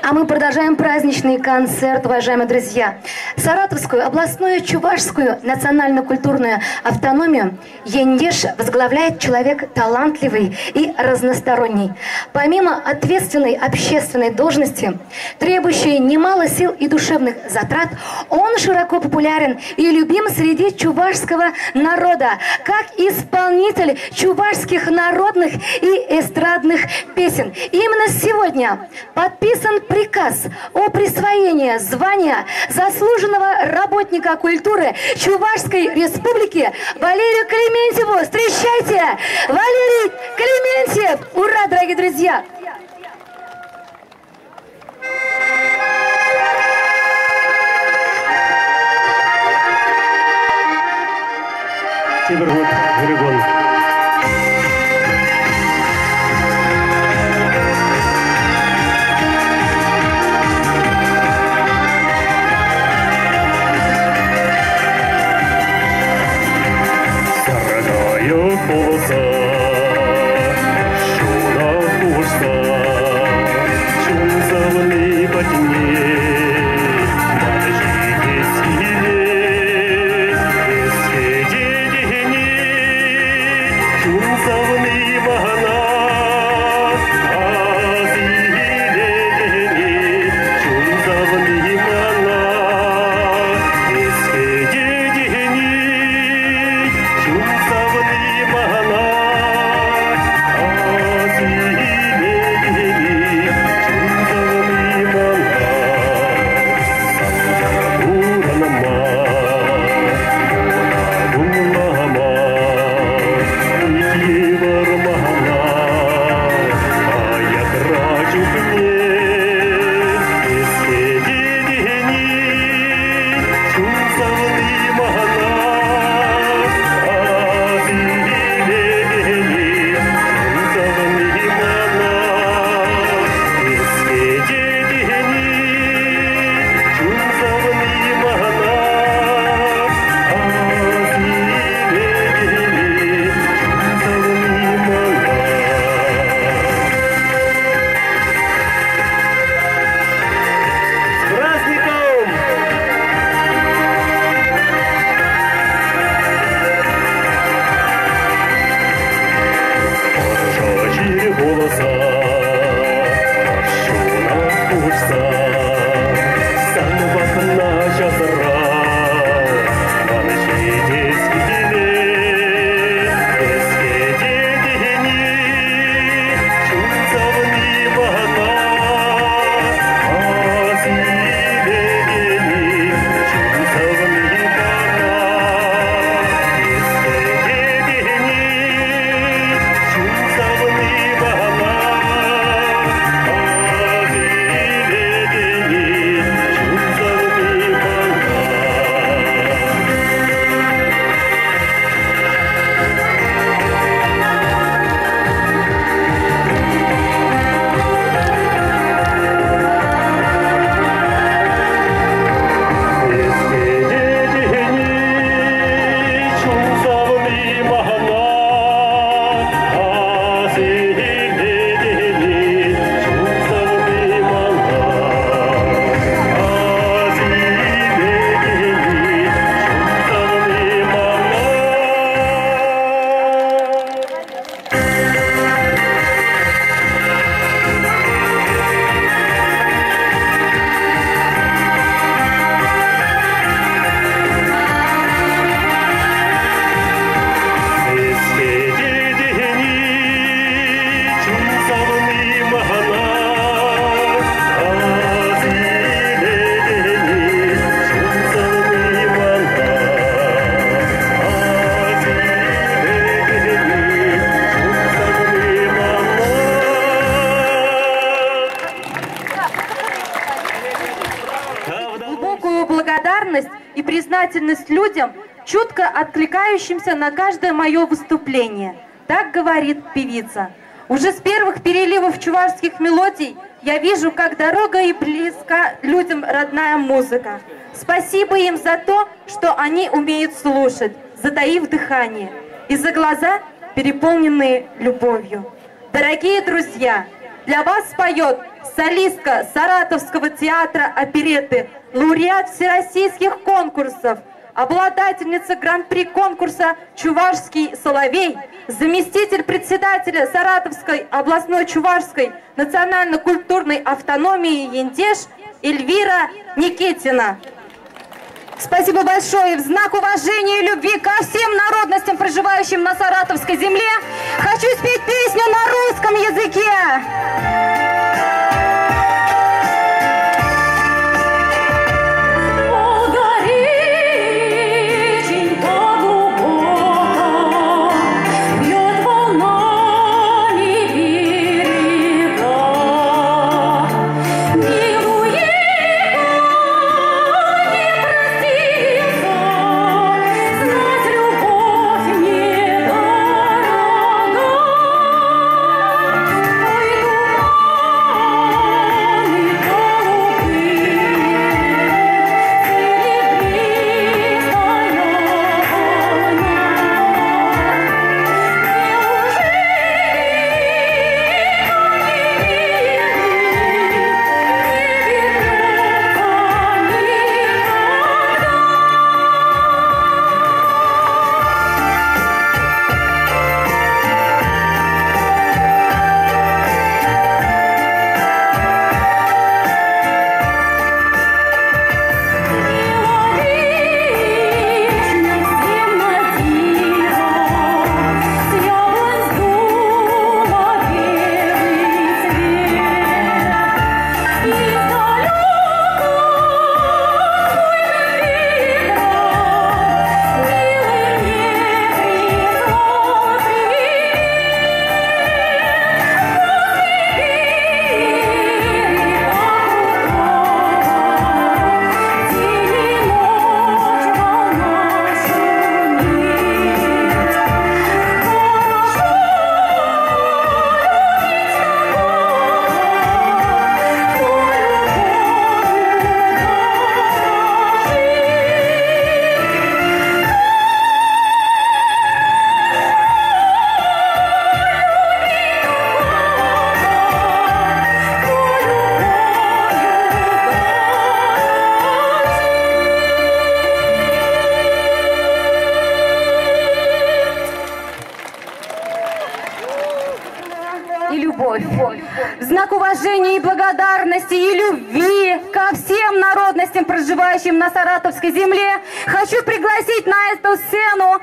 А мы продолжаем праздничный концерт, уважаемые друзья. Саратовскую областную чувашскую национально-культурную автономию Ендеш возглавляет человек талантливый и разносторонний. Помимо ответственной общественной должности, требующей немало сил и душевных затрат, он широко популярен и любим среди чувашского народа, как исполнитель чувашских народных и эстрадных песен. И именно сегодня подписан приказ о присвоении звания заслуженного работника культуры Чувашской Республики Валерию Клементьеву. Встречайте! Валерий Клементьев! Ура, дорогие друзья! Сибиргут, Григон. И признательность людям, чутко откликающимся на каждое мое выступление. Так говорит певица. Уже с первых переливов чувашских мелодий я вижу, как дорога и близка людям родная музыка. Спасибо им за то, что они умеют слушать, затаив дыхание, и за глаза, переполненные любовью. Дорогие друзья, для вас споет солистка Саратовского театра оперетты, лауреат всероссийских конкурсов, обладательница гран-при конкурса «Чувашский соловей», заместитель председателя Саратовской областной Чувашской национально-культурной автономии Яндеш Эльвира Никитина. Спасибо большое. В знак уважения и любви ко всем народностям, проживающим на Саратовской земле, хочу спеть песню на русском языке. В знак уважения и благодарности и любви ко всем народностям, проживающим на Саратовской земле, хочу пригласить на эту сцену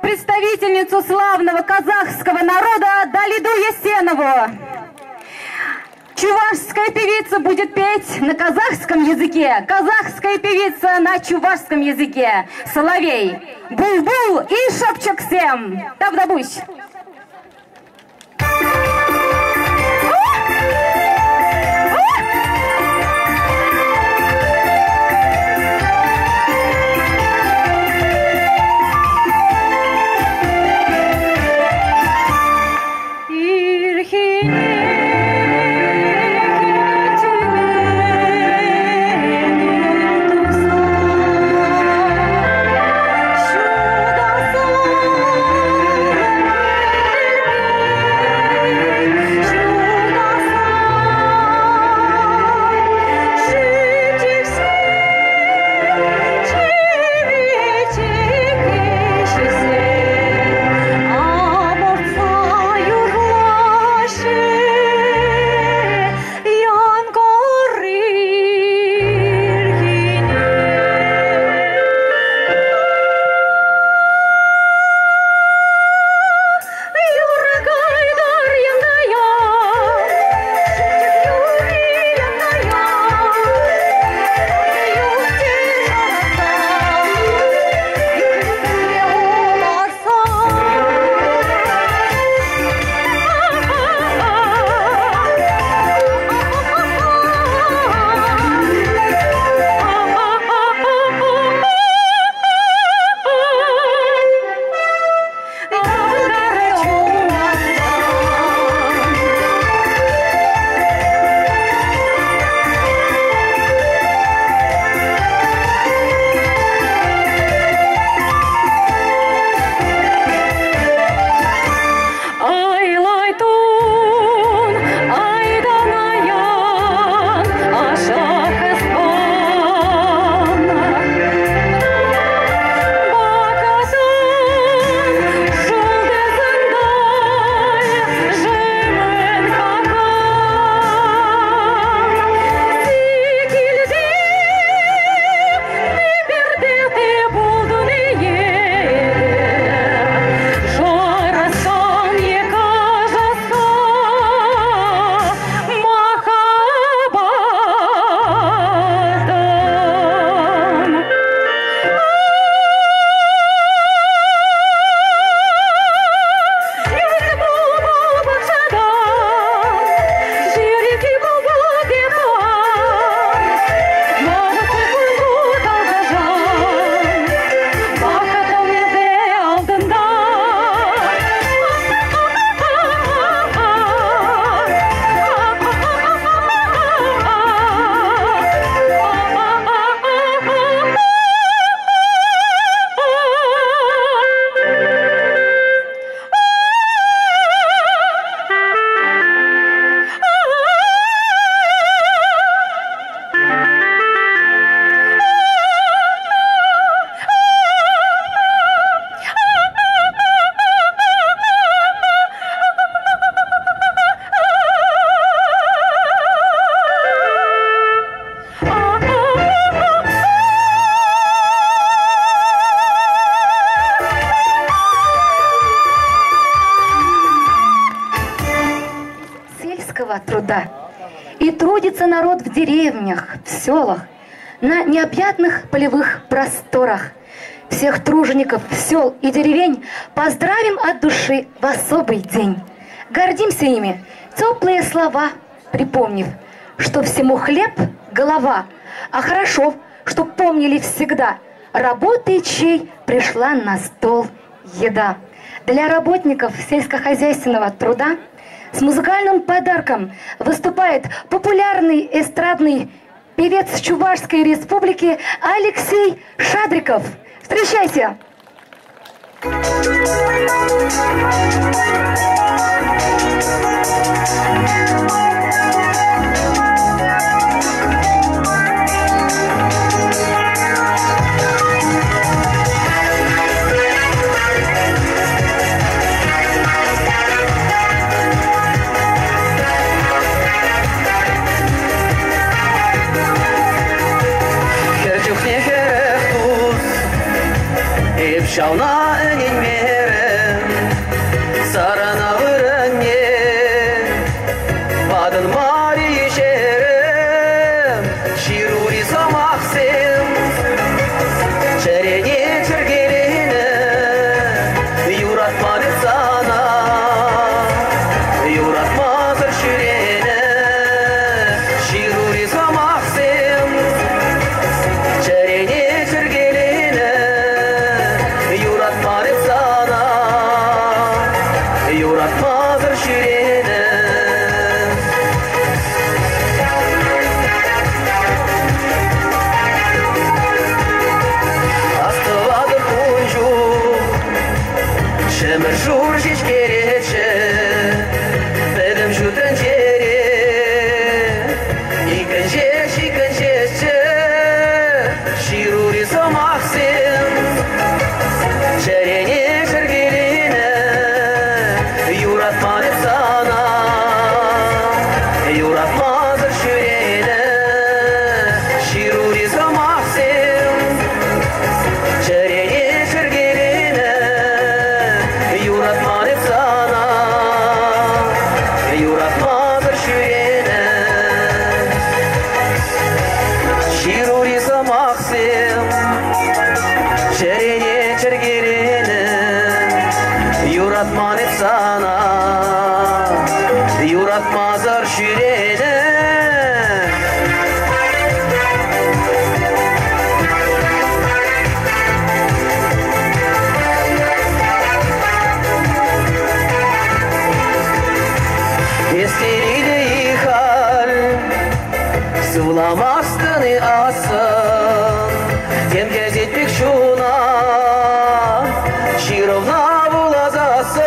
представительницу славного казахского народа Далиду Есенову. Чувашская певица будет петь на казахском языке, казахская певица на чувашском языке. Соловей, бул-бул и шапчаксем. Давдабусь. хозяйственного труда. И трудится народ в деревнях, в селах, на необъятных полевых просторах. Всех тружеников сел и деревень поздравим от души в особый день. Гордимся ими, теплые слова припомнив, что всему хлеб — голова, а хорошо, чтоб помнили всегда, работы чей пришла на стол еда. Для работников сельскохозяйственного труда с музыкальным подарком выступает популярный эстрадный певец Чувашской республики Алексей Шадриков. Встречайте! Şavna enin merem, sarana vıranye, badın mari şerem, şiruri samaksem, çereni çergeline, yuratmadı sana, yuratmazır şirene, şiruri samaksem, çereni çergeline, yuratmadı sana, yuratmazır şirene. Astıvadır kuncu, şemir şur şişkereçe, bedim şu tencere, ikanceşçe, şiruri samaksem, çereni çergeline, yuratmadı sana, yuratmazır şirene, şiruri samaksem, çereni çergeline, yuratmadı sana, yuratmazır şirene, şiruri samaksem, çereni çergeline, yuratmadı sana, yuratmazır şirene. Esteriyle yıkar, sıvlamastını asın, tem gezetmek şuna, şirovna bulazasın,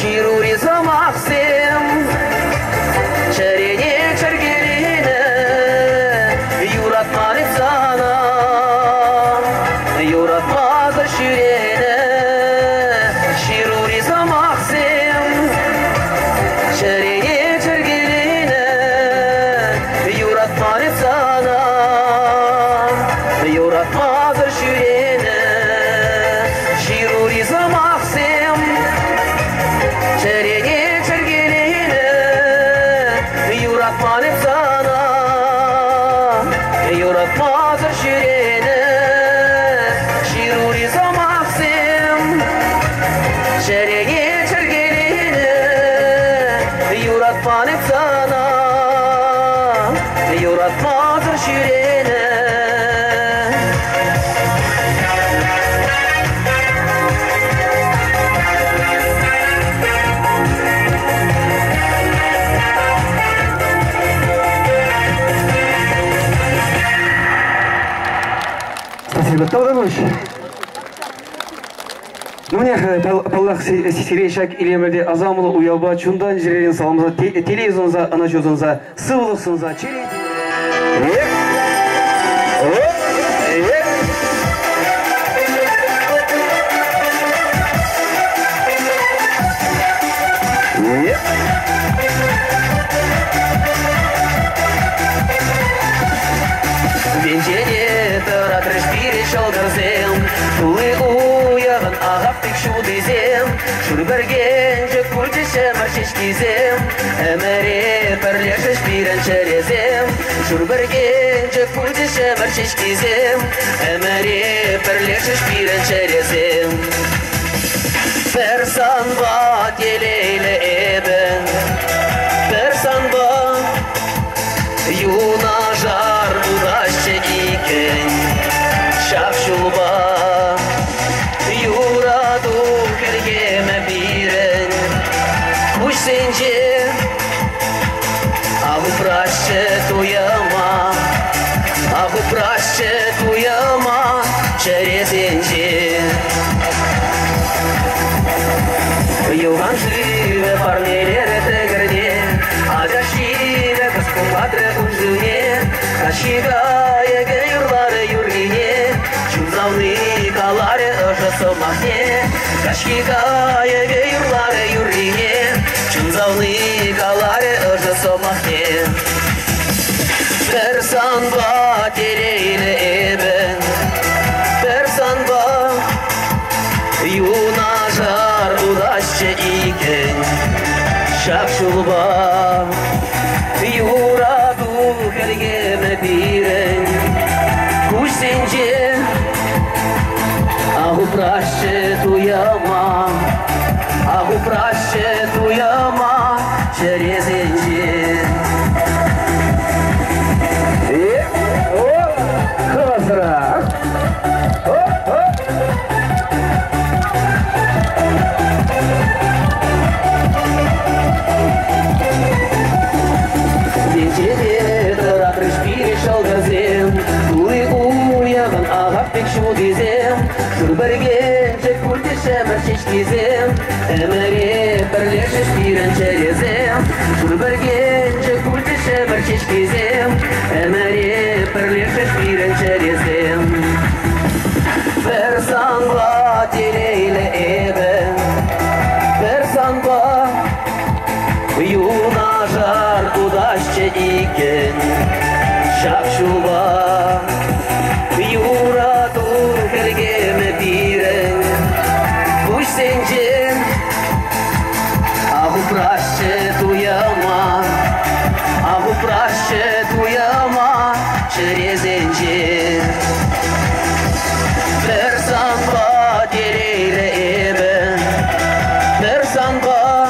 şiruri samaksem, çereni çergeline, yuratmadı sana, yuratmazır şirene, şiruri samaksem, çereni çergeline, yuratmadı sana, yuratmazır şirene, şiruri samaksem, çereni çergeline, yuratmadı sana, yuratmazır şirene, şiruri samaksem, çereni çergeline, yuratmadı sana, yuratmazır şirene. Спасибо, Талданович. Ну, мне Паллах Сесерейшак Илемерде Азамулы Уялба Чундан Жирерин Саламза Телевизонза, Аначозонза, Сывылықсынза, Черей. Бенжене таратырыш бире шалгарзем, Тулы уягын ағап тек шу дезем, Шур берген жек күрде шәмір шешкезем, Әмә çerezem Şurbergence kurdişe merçeş gizem Emeri perleşiş biren çerezem Persan bat yeleyle eben Persan bat Yuna jar udaşçe iken Şapşulba Yuradu kergeme biren Kuş sence Ahı praşçe tuyama Ahı praşçe tuyama Çerezince Yıldan живе парнелere тегерне Адашиве каскумбатре унжуне Кашигая гейрлары юргине Чумзавны каларе ожасы махне Кашигая гейрлары юргине Чумзавны каларе ожасы махне Персанба телейле эбен Персанба Юна жар удачче икен Шапшулба Юраду келгеме бирен Куш сенже Аху праще туяма Аху праще туяма Черезенже Хазра! Şurbergence kurdişe merçeş gizem Emeri perleşiş biren çerezem Şurbergence kurdişe merçeş gizem Emeri perleşiş biren çerezem Versanba teleyle eben Versanba Yuna jar udaşçe iken Şapşulba Yuradu kergeme biren Kuş sence Ahı praşçe tuyama Ahı praşçe tuyama Çerezence Persanba teleyle eben Persanba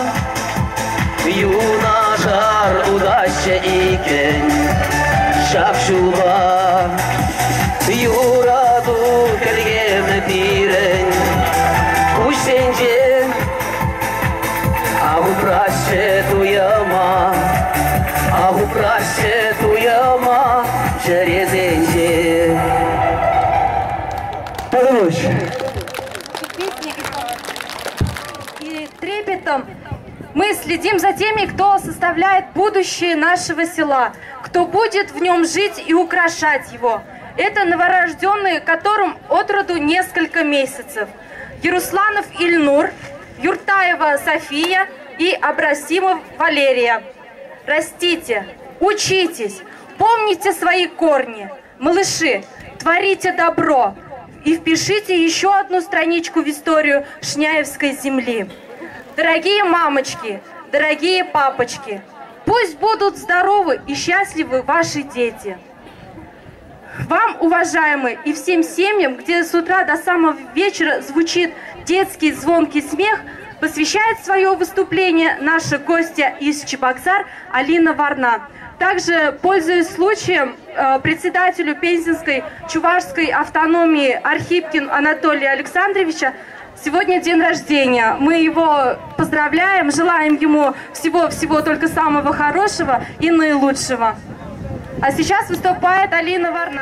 Yuna jar udaşçe iken Şapşulba Yuradu kergeme biren Kuş sence Ahı praşçe tuyama Ahı praşçe tuyama Çerezence Подумаешь. И трепетом мы следим за теми, кто составляет будущее нашего села, кто будет в нем жить и украшать его. Это новорожденные, которым от роду несколько месяцев. Ярусланов Ильнур, Юртаева София и Абрасимов Валерия. Растите, учитесь, помните свои корни. Малыши, творите добро и впишите еще одну страничку в историю Шняевской земли. Дорогие мамочки, дорогие папочки, пусть будут здоровы и счастливы ваши дети. Вам, уважаемые, и всем семьям, где с утра до самого вечера звучит детский звонкий смех, посвящает свое выступление наша гостья из Чебоксар Алина Варна. Также, пользуясь случаем, председателю Пензенской чувашской автономии Архипкину Анатолия Александровича сегодня день рождения. Мы его поздравляем, желаем ему всего только самого хорошего и наилучшего. А сейчас выступает Алина Варна.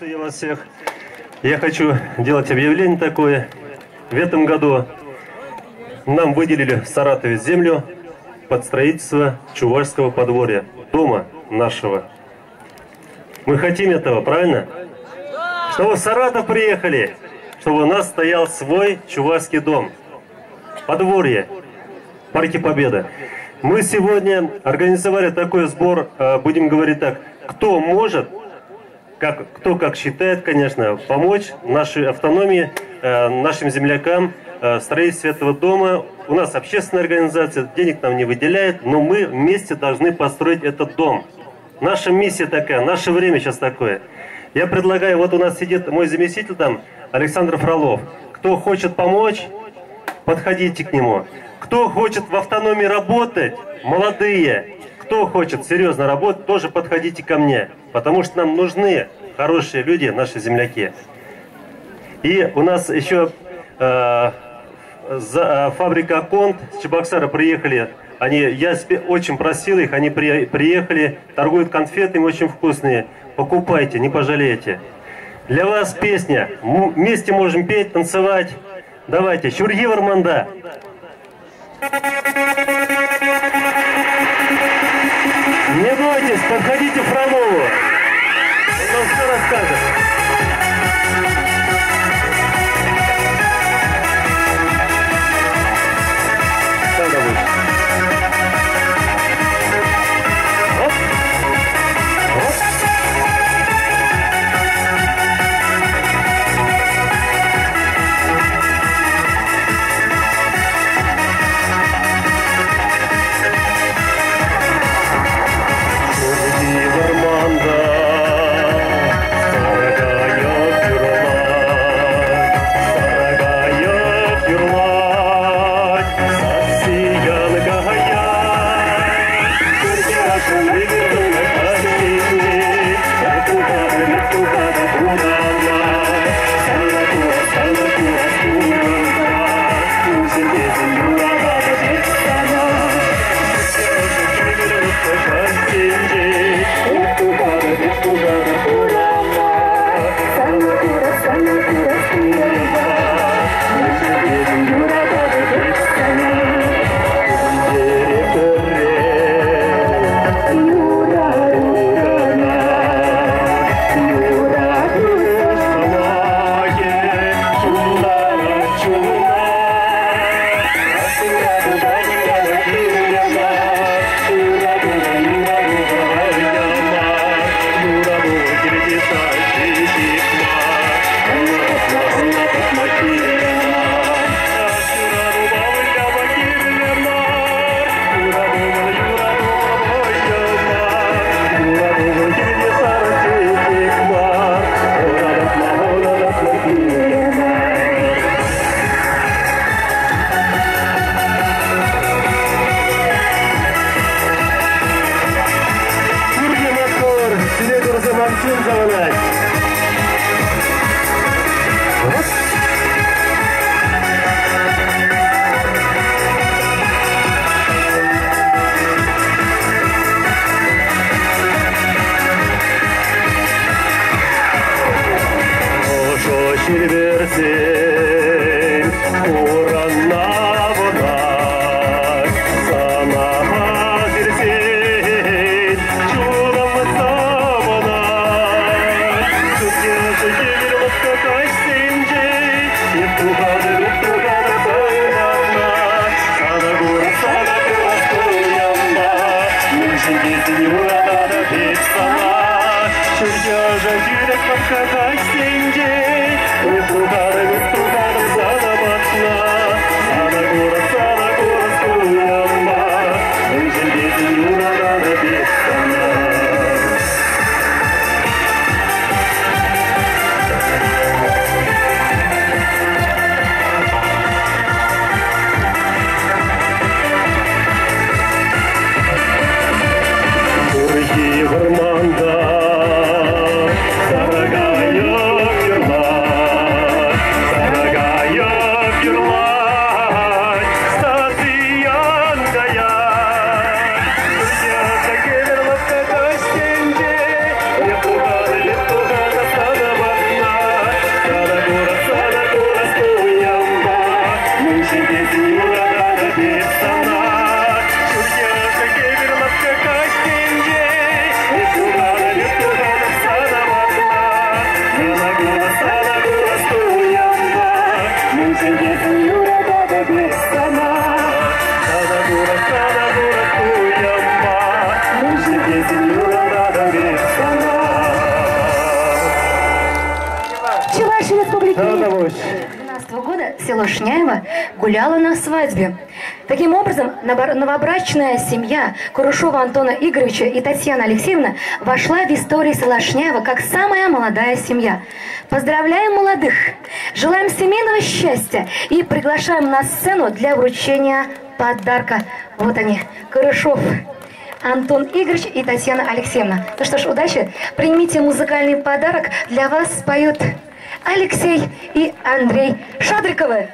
Я вас всех. Я хочу делать объявление такое. В этом году нам выделили в Саратове землю под строительство Чувашского подворья, дома нашего. Мы хотим этого, правильно? Чтобы в Саратов приехали, чтобы у нас стоял свой чувашский дом, подворье, в Парке Победа. Мы сегодня организовали такой сбор, будем говорить так, кто может, кто как считает, конечно, помочь нашей автономии, нашим землякам в строительстве этого дома. У нас общественная организация, денег нам не выделяет, но мы вместе должны построить этот дом. Наша миссия такая, наше время сейчас такое. Я предлагаю, вот у нас сидит мой заместитель там, Александр Фролов. Кто хочет помочь, подходите к нему. Кто хочет в автономии работать, молодые, кто хочет серьезно работать, тоже подходите ко мне. Потому что нам нужны хорошие люди, наши земляки. И у нас еще фабрика Аконт с Чебоксара приехали. Я очень просил их, они приехали, торгуют конфетами очень вкусные. Покупайте, не пожалеете. Для вас песня. Вместе можем петь, танцевать. Давайте, Шурги Варманда. Не бойтесь, подходите к Фролову. Он вам все расскажет. Варманда, Чувашской республики 2012 года село Шняево гуляло на свадьбе. Таким образом, новобрачная семья Курушова Антона Игоревича и Татьяна Алексеевна вошла в историю села Шняево как самая молодая семья. Поздравляем молодых, желаем семейного счастья и приглашаем на сцену для вручения подарка. Вот они, Курушов Антон Игоревич и Татьяна Алексеевна. Ну что ж, удачи. Примите музыкальный подарок. Для вас споют Алексей и Андрей Шадриковы.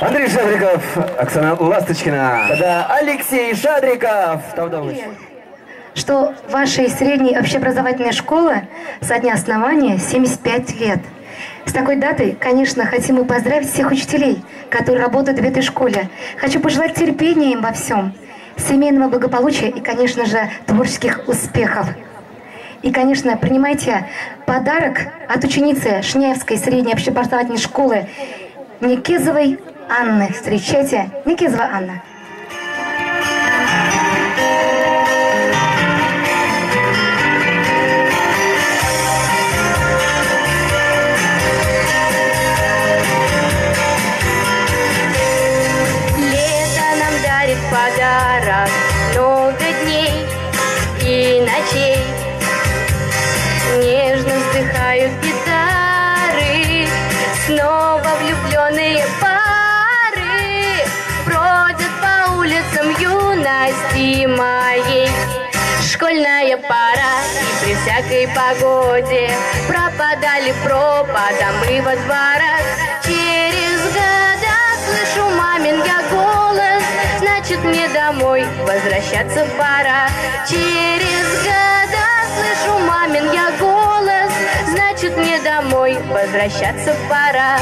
Андрей Шадриков, Оксана Ласточкина. Да, Алексей Шадриков. Что вашей средней общеобразовательной школы со дня основания 75 лет. С такой датой, конечно, хотим мы поздравить всех учителей, которые работают в этой школе. Хочу пожелать терпения им во всем, семейного благополучия и, конечно же, творческих успехов. И, конечно, принимайте подарок от ученицы Шняевской средней общеобразовательной школы Никизовой Анны. Встречайте, Никизова Анна. моей. Школьная пора, и при всякой погоде пропадали пропадом мы во дворах. Через года слышу мамин я голос, значит мне домой возвращаться пора. Через года слышу мамин я голос, значит мне домой возвращаться пора.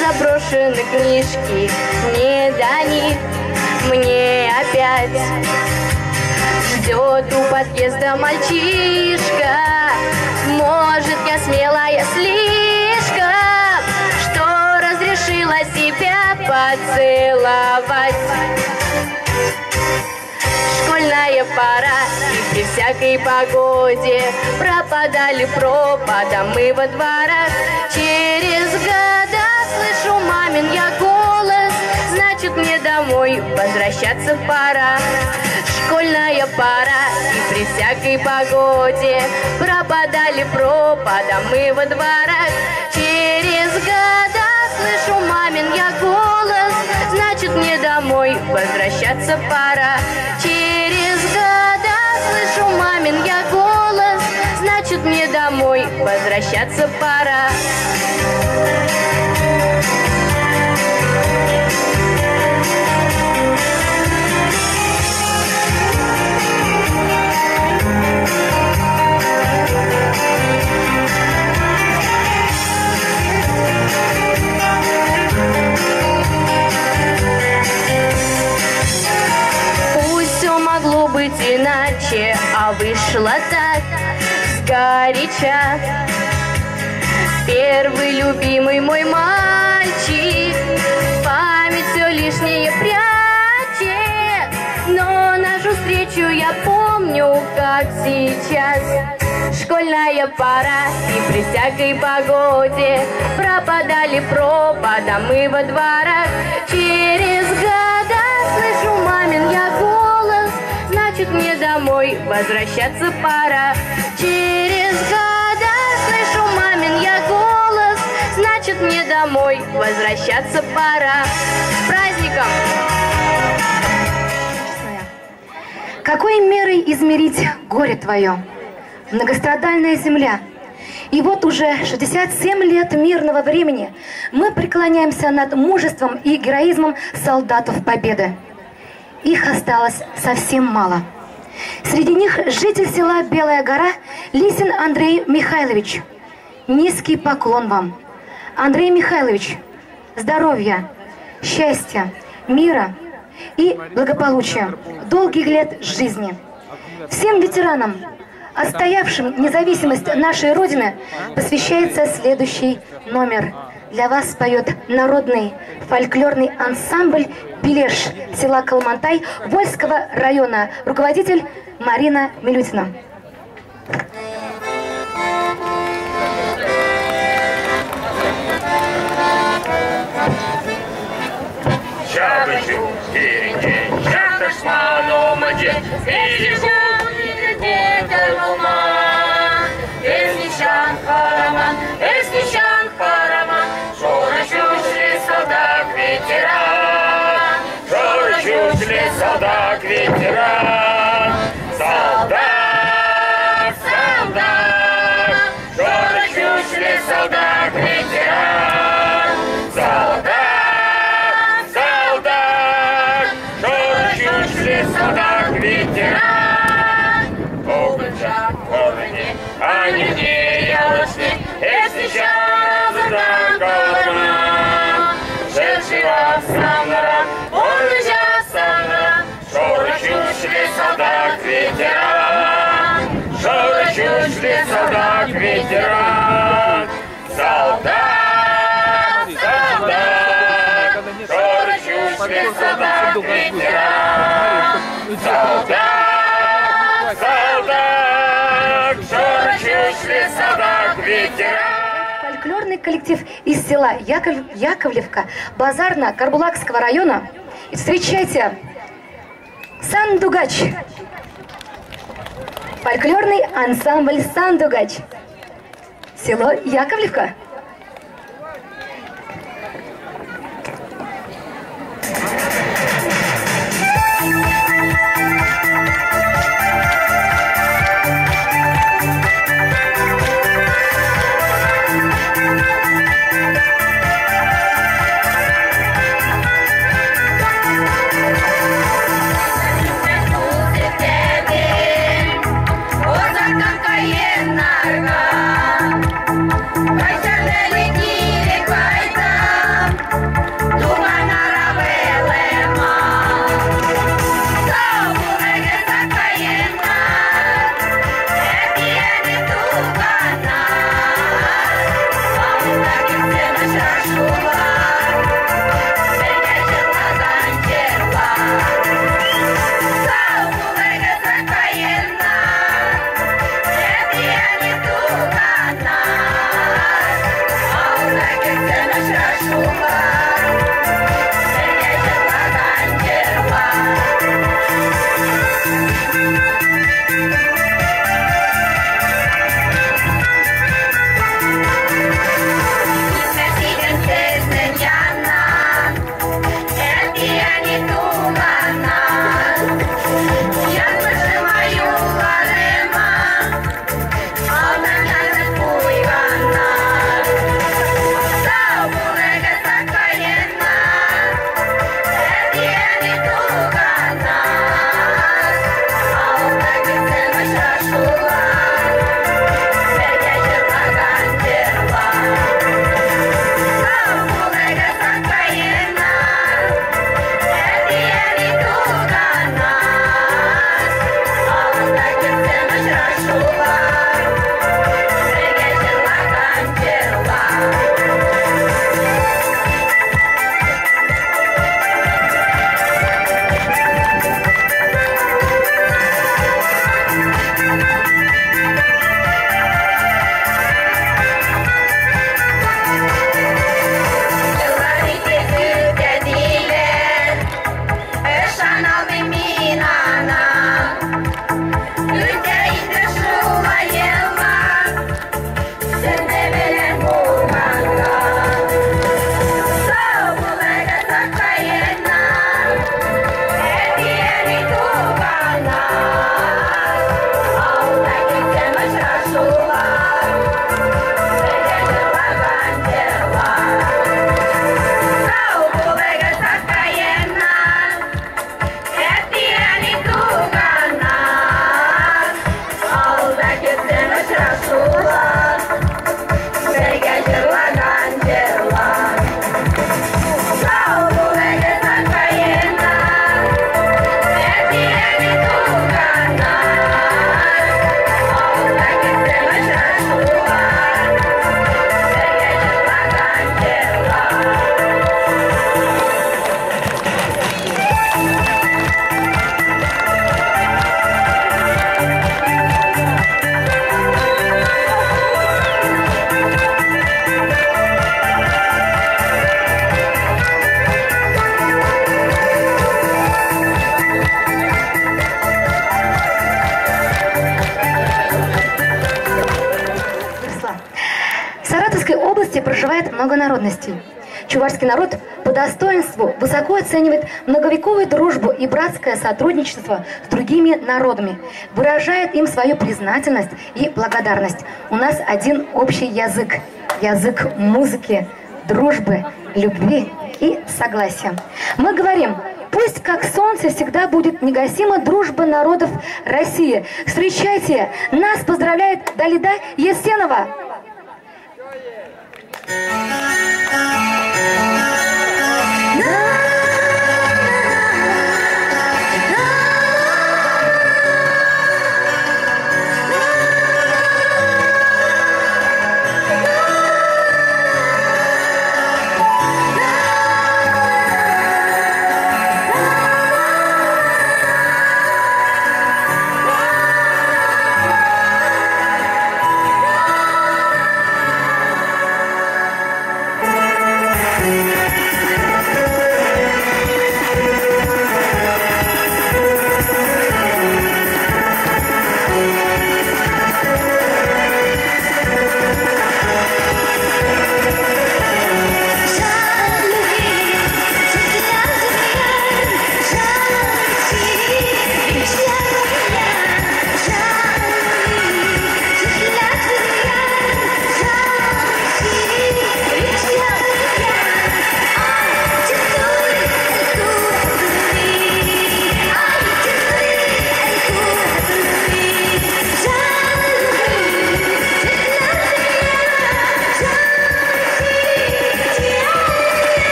Заброшены книжки, не до них мне опять. Ждет у подъезда мальчишка, может, я смелая слишком, что разрешила себя поцеловать. Школьная пора, и при всякой погоде пропадали пропадом мы во дворах. Через года слышу мамин я голос, значит мне домой возвращаться пора. Школьная пора, и при всякой погоде пропадали пропадом мы во дворах. Через года слышу мамин я голос, значит мне домой возвращаться пора. Через года слышу мамин я голос, значит мне домой возвращаться пора. Могло быть иначе, а вышло так сгоряча. Первый любимый мой мальчик память все лишнее прячет, но нашу встречу я помню, как сейчас. Школьная пора, и при всякой погоде пропадали пропадом мы во дворах. Через года слышу мамин я голос, значит мне домой возвращаться пора. Через года слышу мамин я голос, значит мне домой возвращаться пора. С праздником! Какой мерой измерить горе твое, многострадальная земля? И вот уже 67 лет мирного времени мы преклоняемся над мужеством и героизмом солдатов Победы. Их осталось совсем мало. Среди них житель села Белая Гора Лисин Андрей Михайлович. Низкий поклон вам. Андрей Михайлович, здоровья, счастья, мира и благополучия, долгих лет жизни. Всем ветеранам, отстоявшим независимость нашей Родины, посвящается следующий номер. Для вас поет народный фольклорный ансамбль «Белеш» села Калмантай Вольского района, руководитель Марина Милютина. Солдат, ветеран, солдат, солдат, Жора Чучли, солдат, ветеран, солдат, солдат, Жора Чучли, солдат, ветеран. Обыча, корни, они не ялочны, если сейчас за колорна, шершива самара, он сейчас самара. Жора Чучли, солдат, ветеран, Жора Чучли, солдат, ветеран, солдат, солдат, Жора Чучли, солдат, ветеран, солдат, солдат, Жора Чучли, солдат, ветеран. Фольклорный коллектив из села Яковлевка Базарно-Карбулакского района. Встречайте Сандугач. Фольклорный ансамбль «Сандугач». Село Яковлевка. Проживает много народностей. Чувашский народ по достоинству высоко оценивает многовековую дружбу и братское сотрудничество с другими народами, выражает им свою признательность и благодарность. У нас один общий язык – язык музыки, дружбы, любви и согласия. Мы говорим: пусть как солнце всегда будет негасима дружба народов России. Встречайте, нас поздравляет Далида Есенова.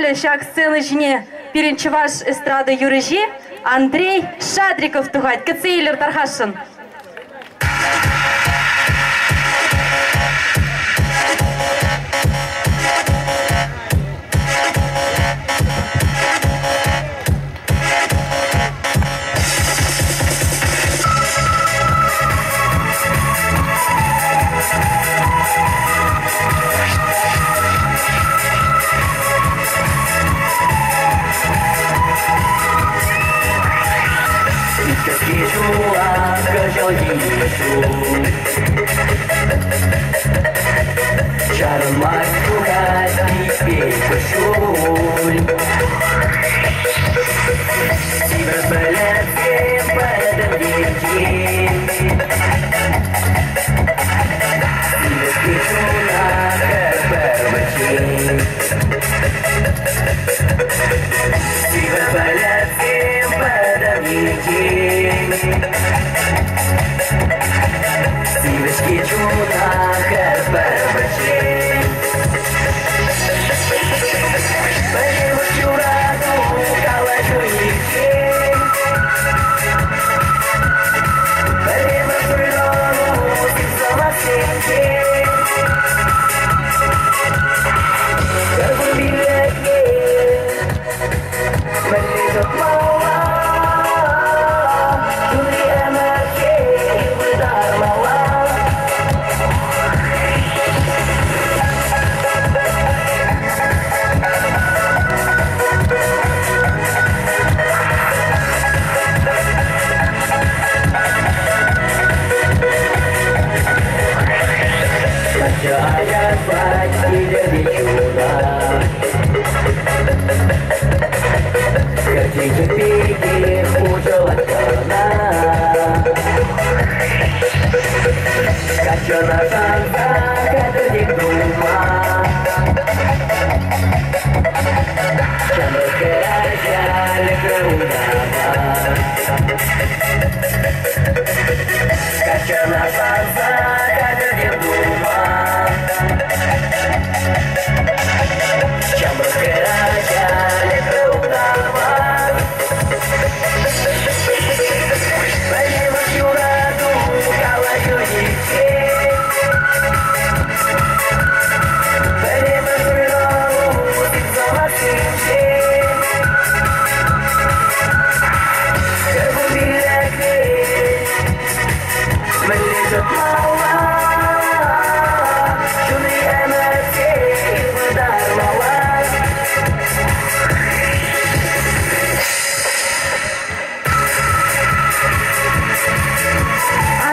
ансамбля шаг сцены жіне перенчеваш эстрада юрежи Андрей Шадриков тугать. Кацейлер Тархашин.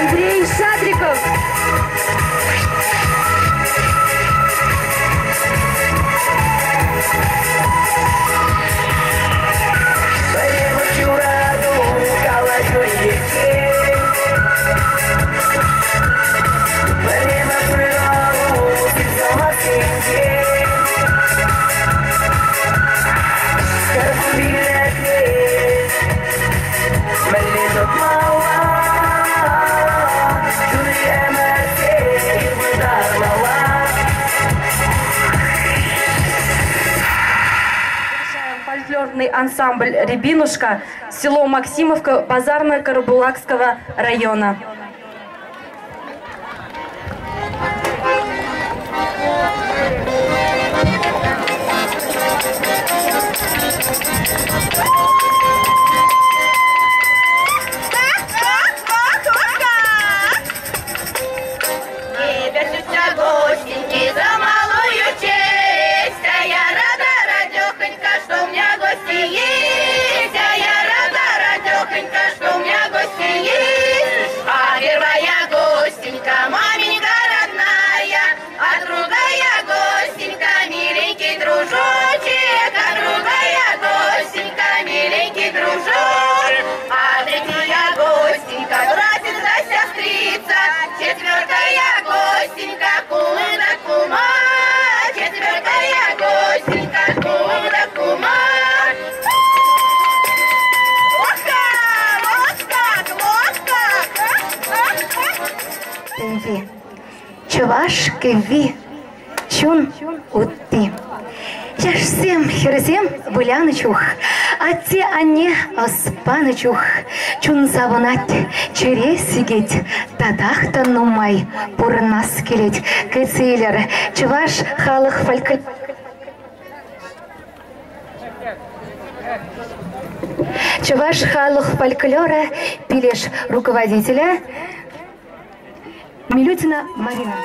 Андрей Шадриков. Фольклорный ансамбль «Рябинушка», село Максимовка, Базарно-Карабулакского района. Чувашки ви чун ути. Я Всем херсем былянычух, а те они оспанычух, чун савонать через сигеть, татахта нумай, пурнас келеть, кецейлер, чеваш халых фалькаль. Чеваш халых фольклора пилеш руководителя Милютина Марина.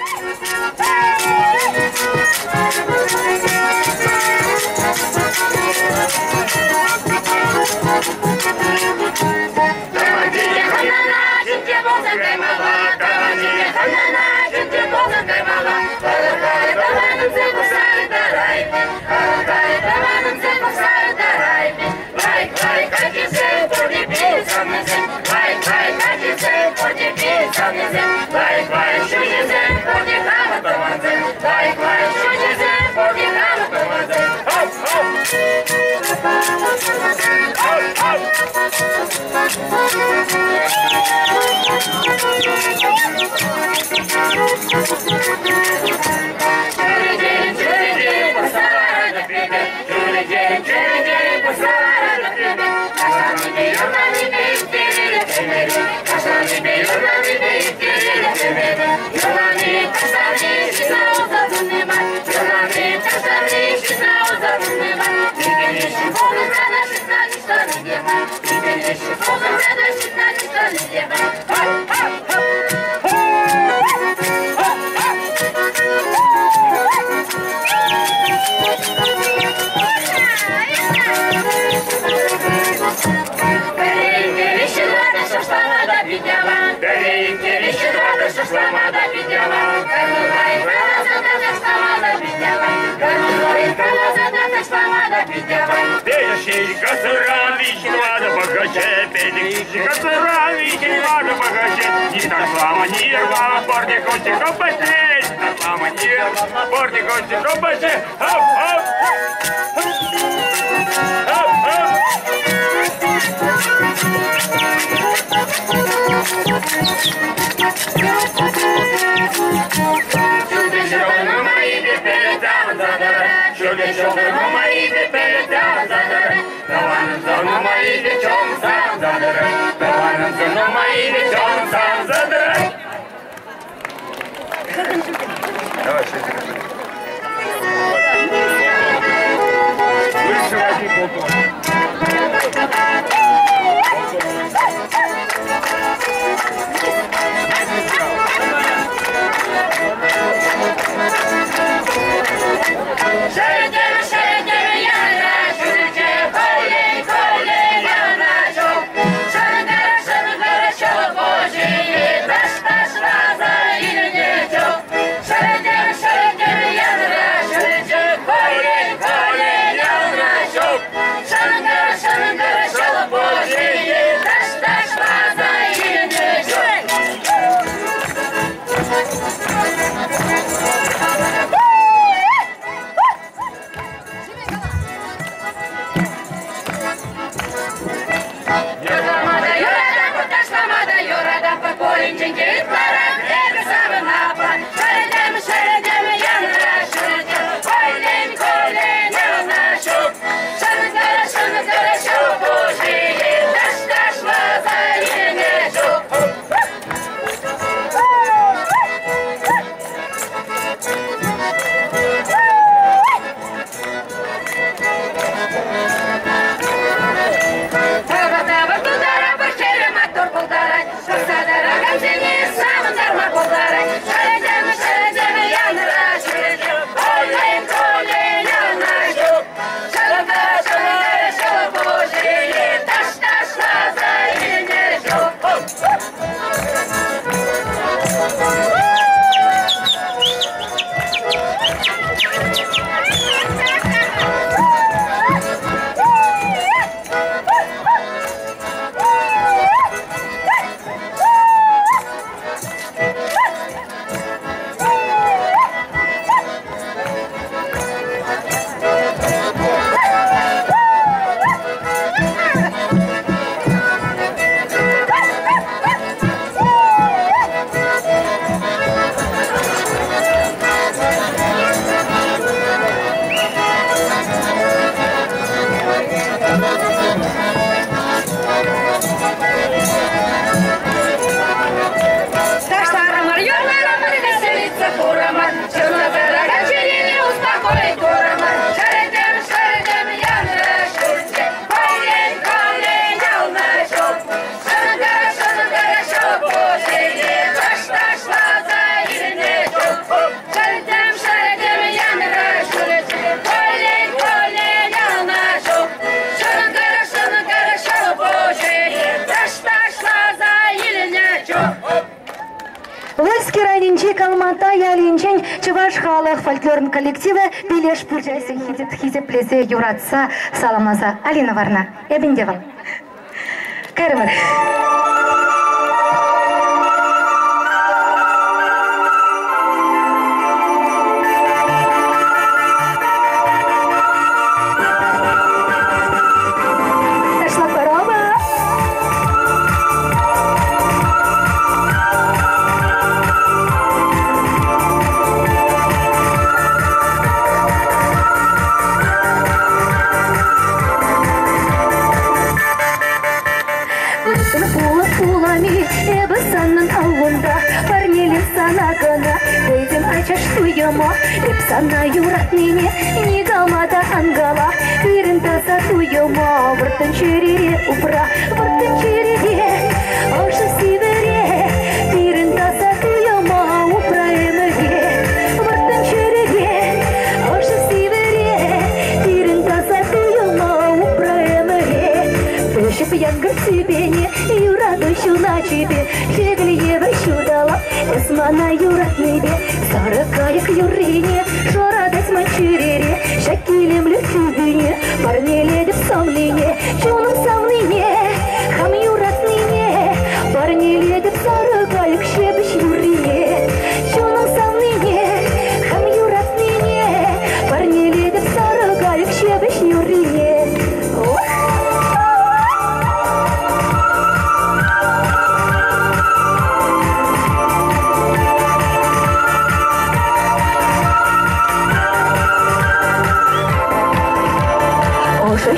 Shall Шкирайнинчи Калмата ялинчен Чуваш халық фольклорн коллективі Билеш пульжайсы хизеплесе юратса саламаза Алина Варна. Эбиндевал. Кәрімір. Sana yurat nene, ni gamada angala, birin tasa tuyoma, bertenciri upra, bertenciri oşa sivere, birin tasa tuyoma, upra emege, bertenciri oşa sivere, birin tasa tuyoma, upra emege, beşip yangır sibeni, yuradu şuna çibi, şegli yeve şudala, esmana yurat nene, sarı kayak yurini. Шорадать мачирере, шакилем лютюбине, парнеле в сомнине, чуном сомнине, хам юратнине, парнеле в сарыгайк шебеш юрине, чуном сомнине, хам юратнине, парнеле в сарыгайк шебеш юрине.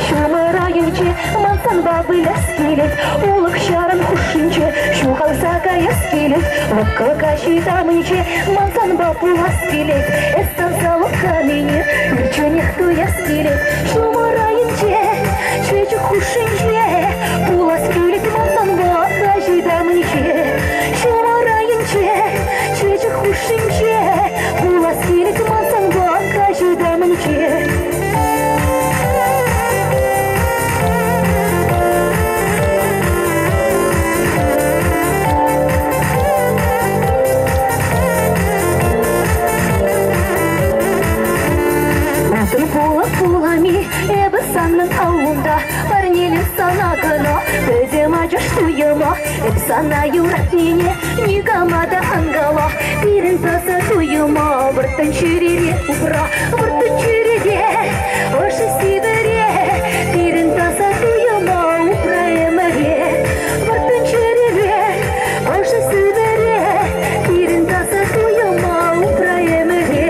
Шумырайынче, мансан бабы ляскелет, улық шаран хушинче, шухалсака яскелет, лыққа кашитамынче, мансан бабы ласкелет, эстан салық камене, үрченехту яскелет, шумырайынче, швечу хушинче, уласкелет, мансан бабы кашитамынче, шумырайынче, швечу хушинче, уласкелет, мансан бабы кашитамынче. Пулами, эбі санның ауында, парнелі санағына, бөдем ажаш туйыма, эб сана юрат нене, негамада ангала, бірін таса туйыма, бұрттын чүрере ұпра, бұрттын чүрере, ошы сибіре, бірін таса туйыма, ұпра еміре, бұрттын чүрере, ошы сибіре, бірін таса туйыма, ұпра еміре.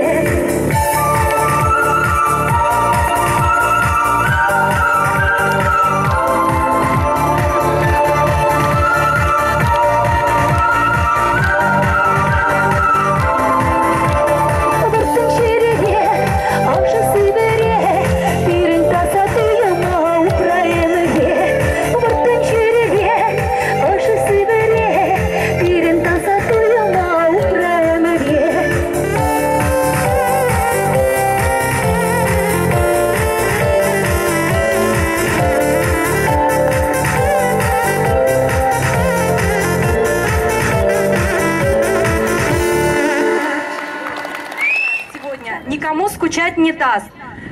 Никому скучать не даст.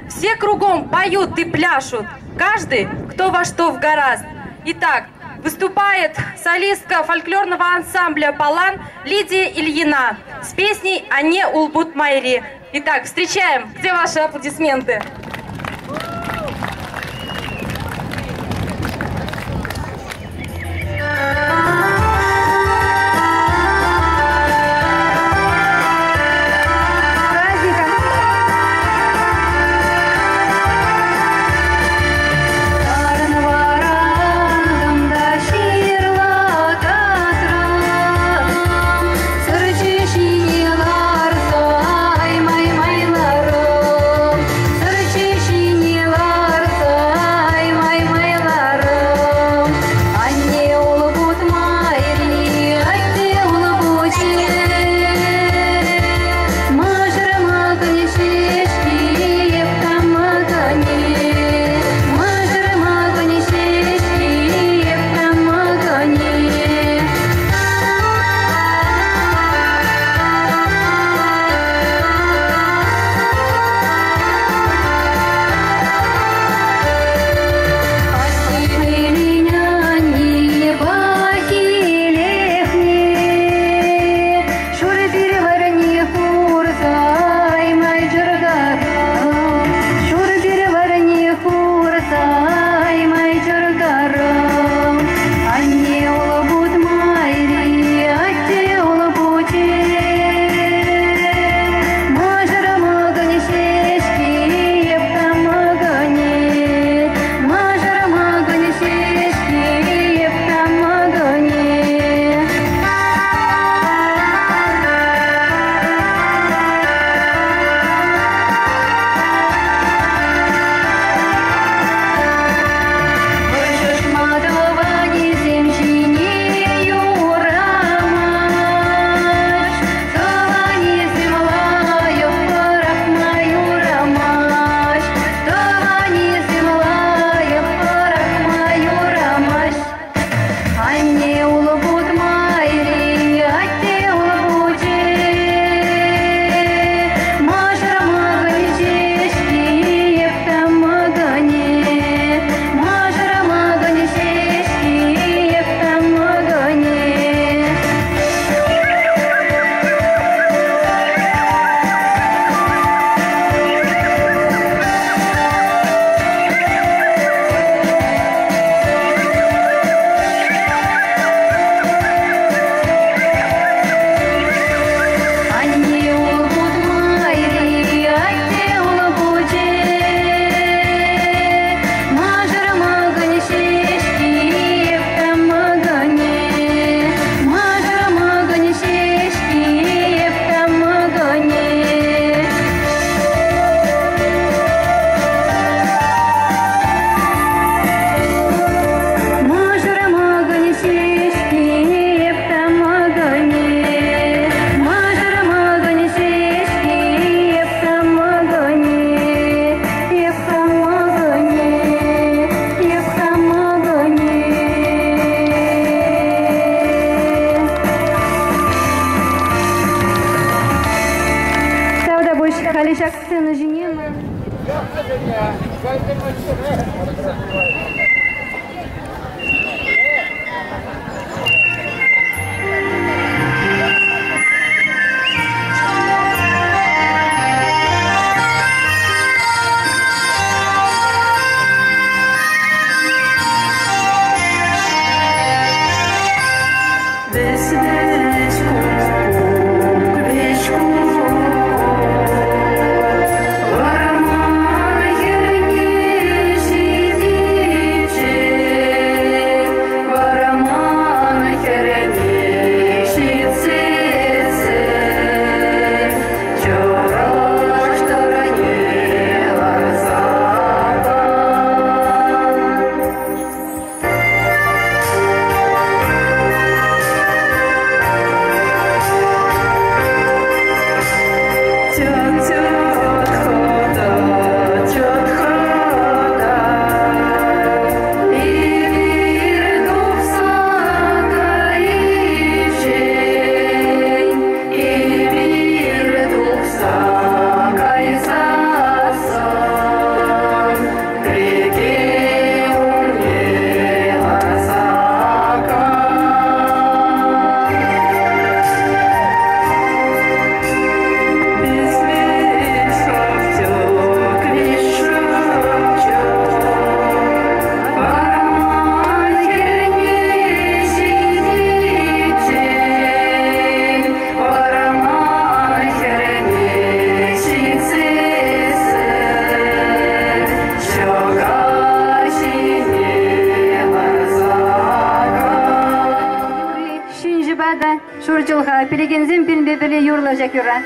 Все кругом поют и пляшут, каждый кто во что вгораст. Итак, выступает солистка фольклорного ансамбля «Палан» Лидия Ильина с песней «Ане улбут майри». Итак, встречаем. Где ваши аплодисменты? Сырчи Шурчулха, пилигензим пилбебели юрла жакюра.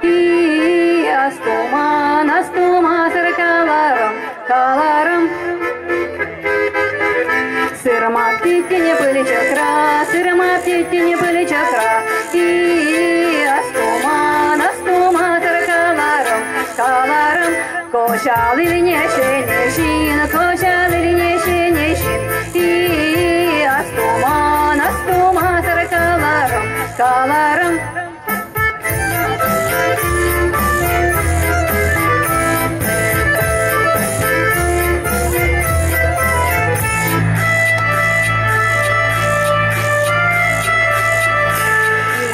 И астуман, астума, сыркаларом, каларом. Сыром аптеки не были чакра, сыром аптеки не были чакра. И астуман, астума, сыркаларом, каларом. Кошал или не щенещин, кошал или не щенещин. И астуман, астума, сыркаларом, каларом.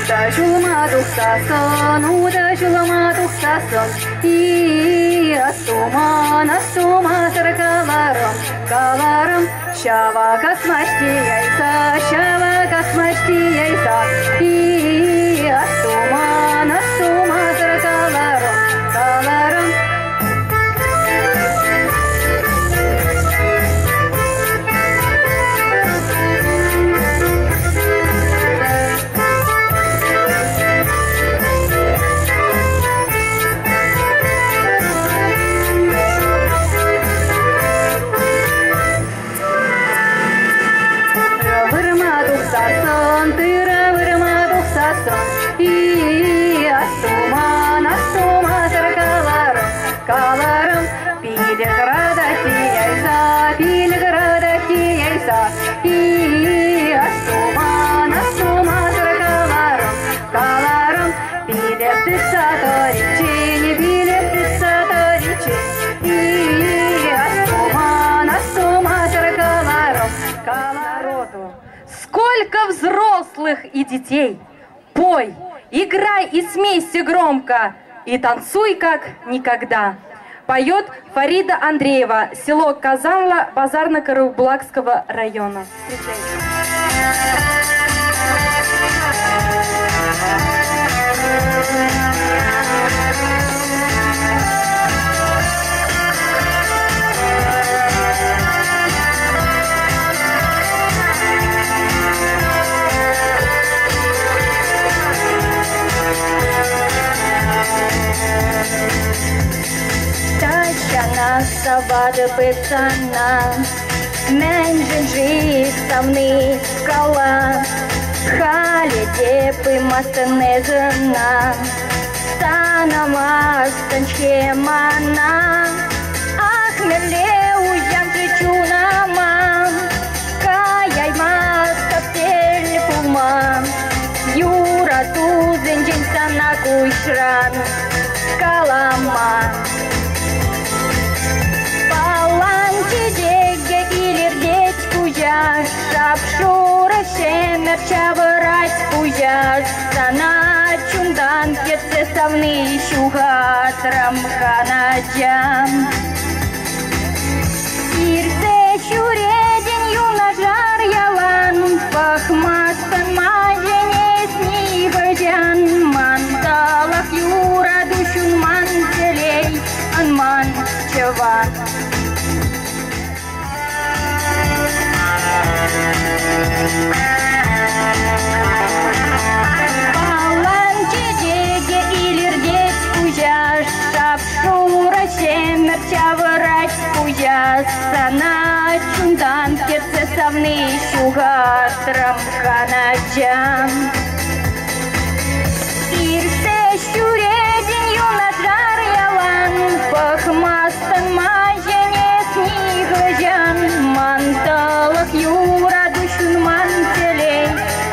Удачулма тухтасон, удачулма тухтасон. И астуман, астума, сыркаларом, каларом. Шава космачти яйца, шава космачти яйца. И астуман, астума, сыркаларом, каларом. И астуман, астума, сыркаларом, каларом. Пилиграда яйца, пилиграда яйца. И астуман, астума, сыркаларом, каларом. Пилептица то речень, пилептица то речень. И астуман, астума, сыркаларом, каларом. Сколько взрослых и детей! Пой, играй и смейся громко, и танцуй как никогда. Поет Фарида Андреева, село Казанла, Базарно-Карабулакского района. Тачана савада пецана, менжи самны кала, хали депы мастенезана, стана мастанче мана, ахмеле уям причуна мам, каяй маста птель пума, юра тузен день сана кушран, калама. Шапшура шемер чавырась пуяш, сана чундан кетсе савны шугатрам ханаджам. Ирсе шуреден юна жар ялан, пахмастан мажене снигожан, манталах юра душун мантелей, анман чаван. Паланчи деге илирдеть куяш, шапшура шемер чавырась куяс, сана чундан кетсе савны шугатрам ханаджам. Ирсе шуредин юна жар ялан, пахмастан мажене снигожан, манталах юра душун мантелей,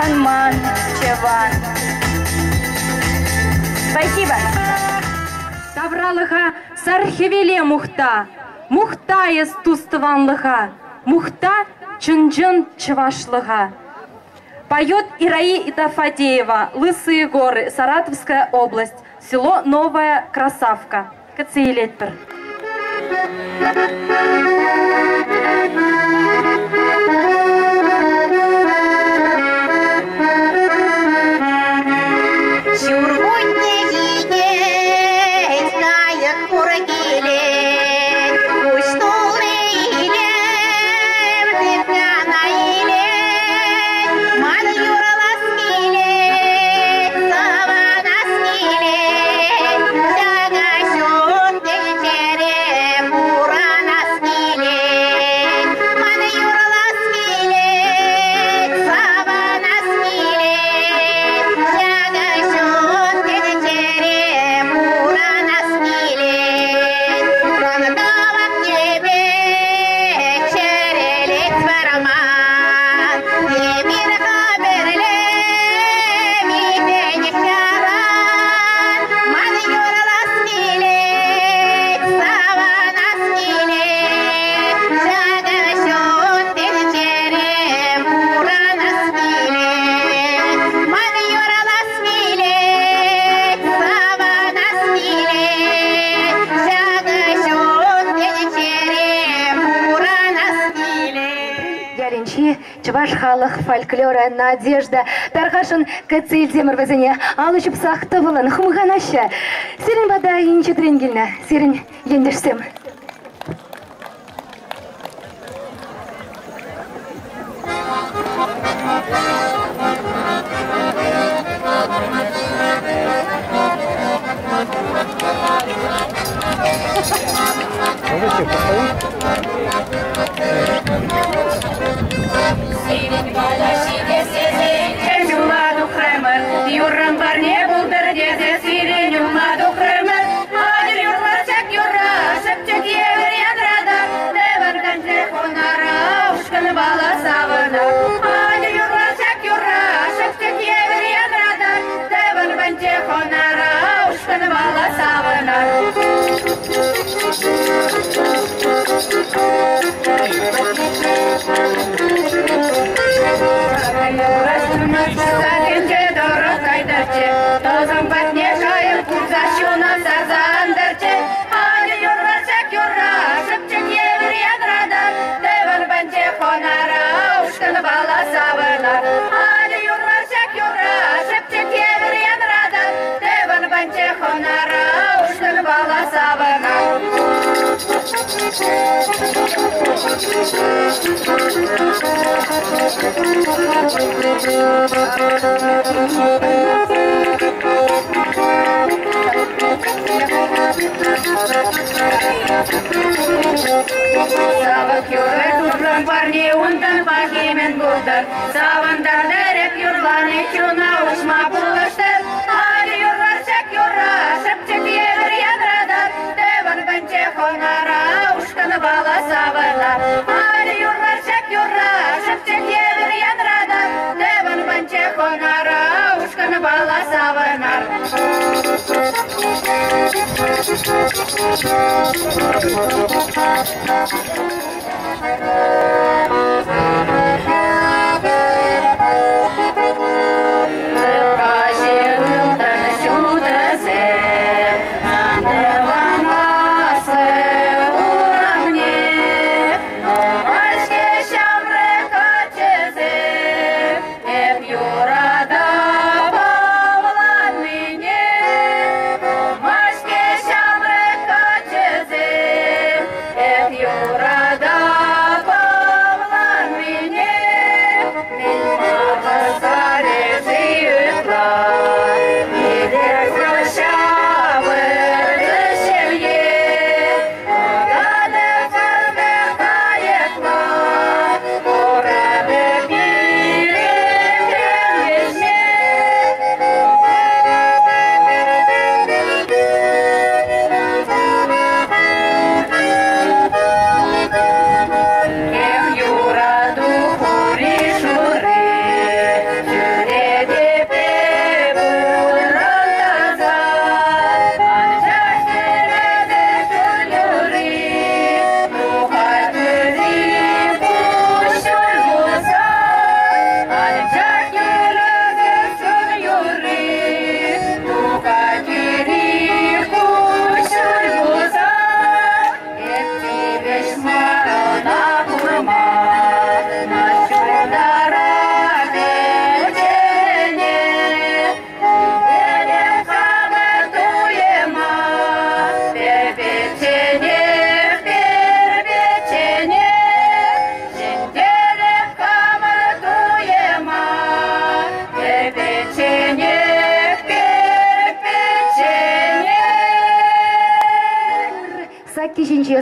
анман чаван. Спасибо. Тавралыха сархевеле мухта, мухта ес туставанлыха, мухта чунджун чавашлыха. Поет Ираи Идафадеева, Лысые горы, Саратовская область, село Новая Красавка. Кацеилетпер. Чуваш халық фольклора надежда тархашын кәтсел темір вазіне алышып сақты болын хумғанаша. Серін бада енче тренгеліні, серін ендішсем. Юррам парне булдыр дезе сирень умаду хрымыр. Адыр юрларсак юрра, шыпчык евер ядрада. Девар ганче хонара, ушкан бала савына. Адыр юрларсак юрра, шыпчык евер ядрада. Девар ганче хонара, ушкан бала савына. Tozan patne şayım kurzaşuna sazandırçı. Hadi yurlarsak yurra, şıpçık yevir yadrada. Devan bence konara, uşkın bala savına. Hadi yurlarsak yurra, şıpçık yevir yadrada. Devan bence konara, uşkın bala savına. Savak yurlar turlan parne undan pahimen buldur. Savanдар derek yurlani çuna uçma buluştur. Hadi yurlarsak yurra, şıpçık yevir yadrada. Devan bence konara, uşkın bala savına. Hadi yurlarsak yurra, şıpçık yevir yadrada. Devan bence konara, uşkın bala savına. Юра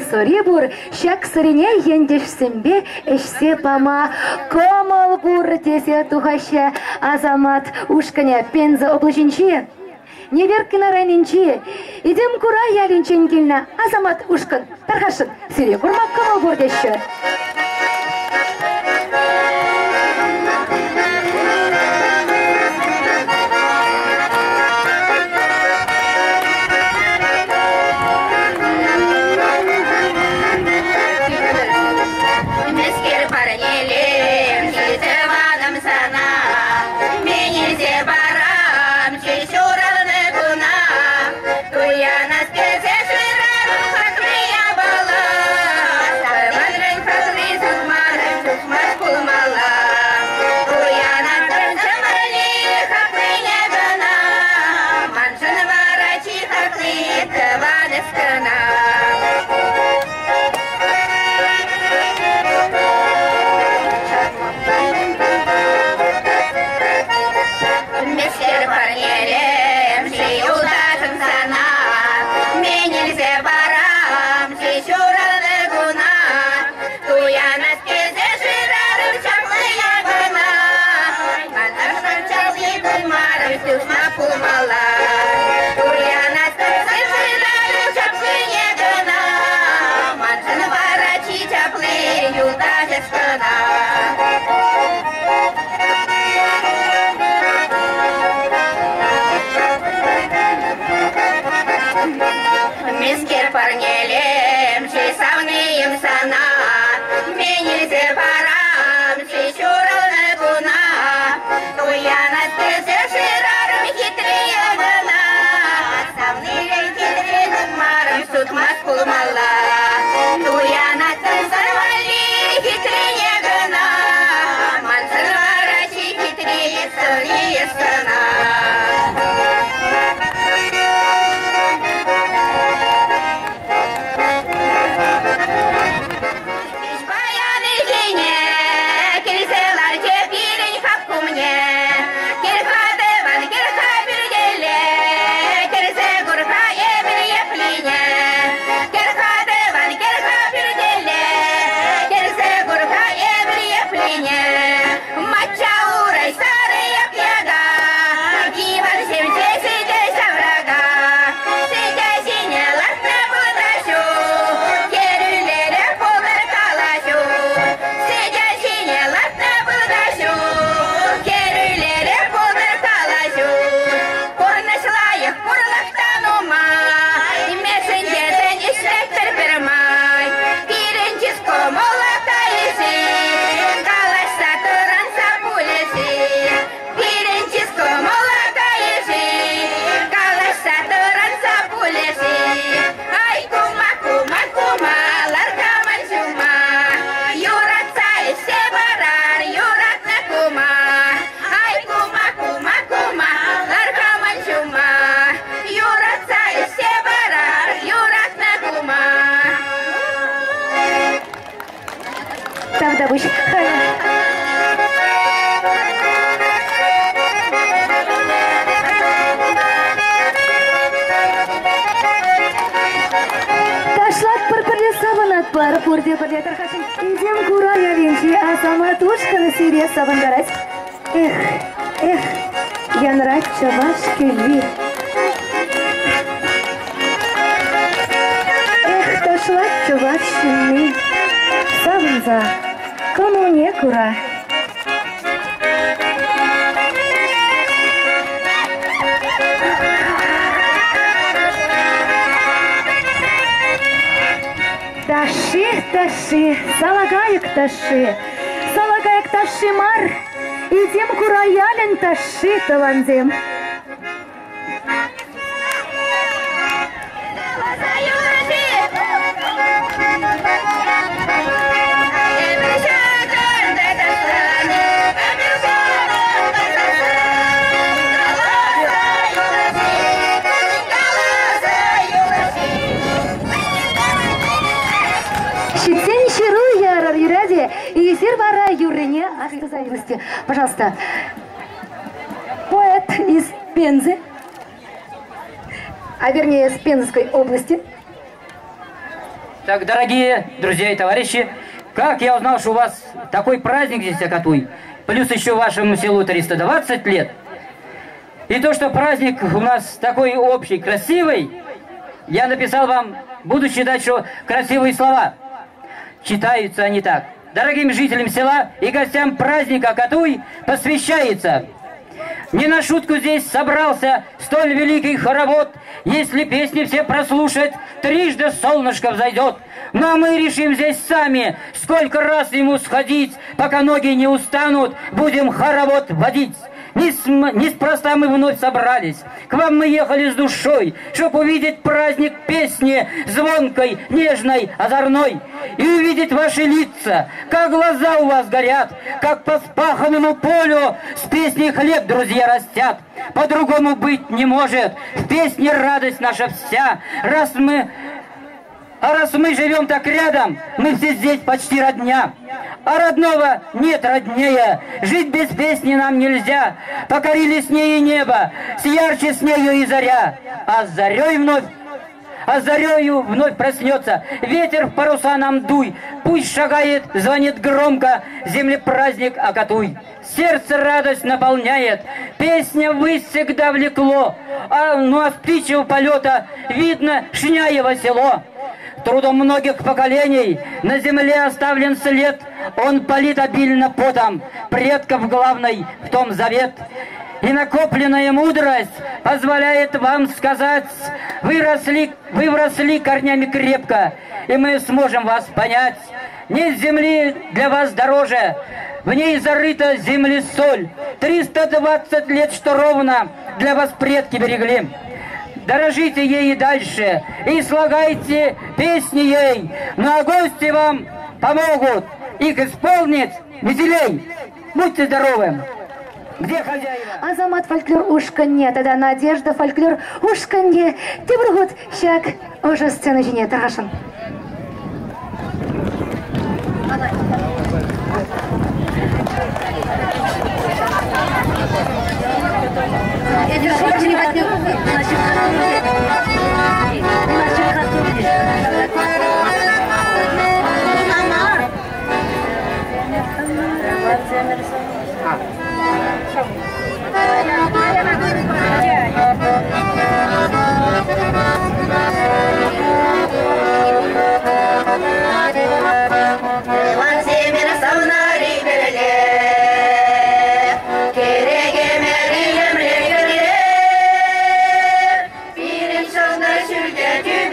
сорибур, щак сырине ендеш сембе, эшсе пама, комал бур тесе тухаща, азамат ушканя пенза облачинчи. Неверкина райнинчи, идем кура ялинчен килна, азамат ушкан, тархашын, сире бурмак комал бур деші. Идем кура ялинчи, азамат ушканы сире сабандарась. Эх, янрак чаваш келви. Эх, ташла чаваш шины. Сабанза, кому не кура. Таши, салагайык таши мар, идем кураялен таши таланзем. И сервара Юрине автозависти. Пожалуйста, поэт из Пензы, а вернее с Пензенской области, Так, дорогие друзья и товарищи, как я узнал, что у вас такой праздник здесь, Акатуй, плюс еще вашему селу 320 лет, и то, что праздник у нас такой общий, красивый, я написал вам, буду считать, что красивые слова. Читаются они так. Дорогим жителям села и гостям праздника Акатуй посвящается. Не на шутку здесь собрался столь великий хоровод. Если песни все прослушать, трижды солнышко взойдет. Но мы решим здесь сами, сколько раз ему сходить, пока ноги не устанут, будем хоровод водить. Неспроста мы вновь собрались. К вам мы ехали с душой, чтоб увидеть праздник песни звонкой, нежной, озорной. И увидеть ваши лица, как глаза у вас горят, как по спаханному полю с песней хлеб, друзья, растят. По-другому быть не может, в песне радость наша вся. Раз мы живем так рядом, мы все здесь почти родня. А родного нет роднее, жить без песни нам нельзя. Покорили с ней и небо, ярче с нею и заря. А зарею вновь проснется, ветер в паруса нам дуй. Пусть шагает, звонит громко, земле праздник Акатуй. Сердце радость наполняет, песня ввысь всегда влекло. А с птичьего полета видно Шняево село. Трудом многих поколений на земле оставлен след. Он полит обильно потом предков главной в том завет. И накопленная мудрость позволяет вам сказать: вы вросли корнями крепко, и мы сможем вас понять. Нет земли для вас дороже, в ней зарыта земли соль. 320 лет, что ровно для вас предки берегли. Дорожите ей и дальше, и слагайте песни ей, ну а гости вам помогут их исполнить веселей. Будьте здоровы! Где хозяева? Азамат фольклор ушканне, тогда Надежда фольклор ушканне. Тебргут, щак, уже сцену жіне тарашын. Get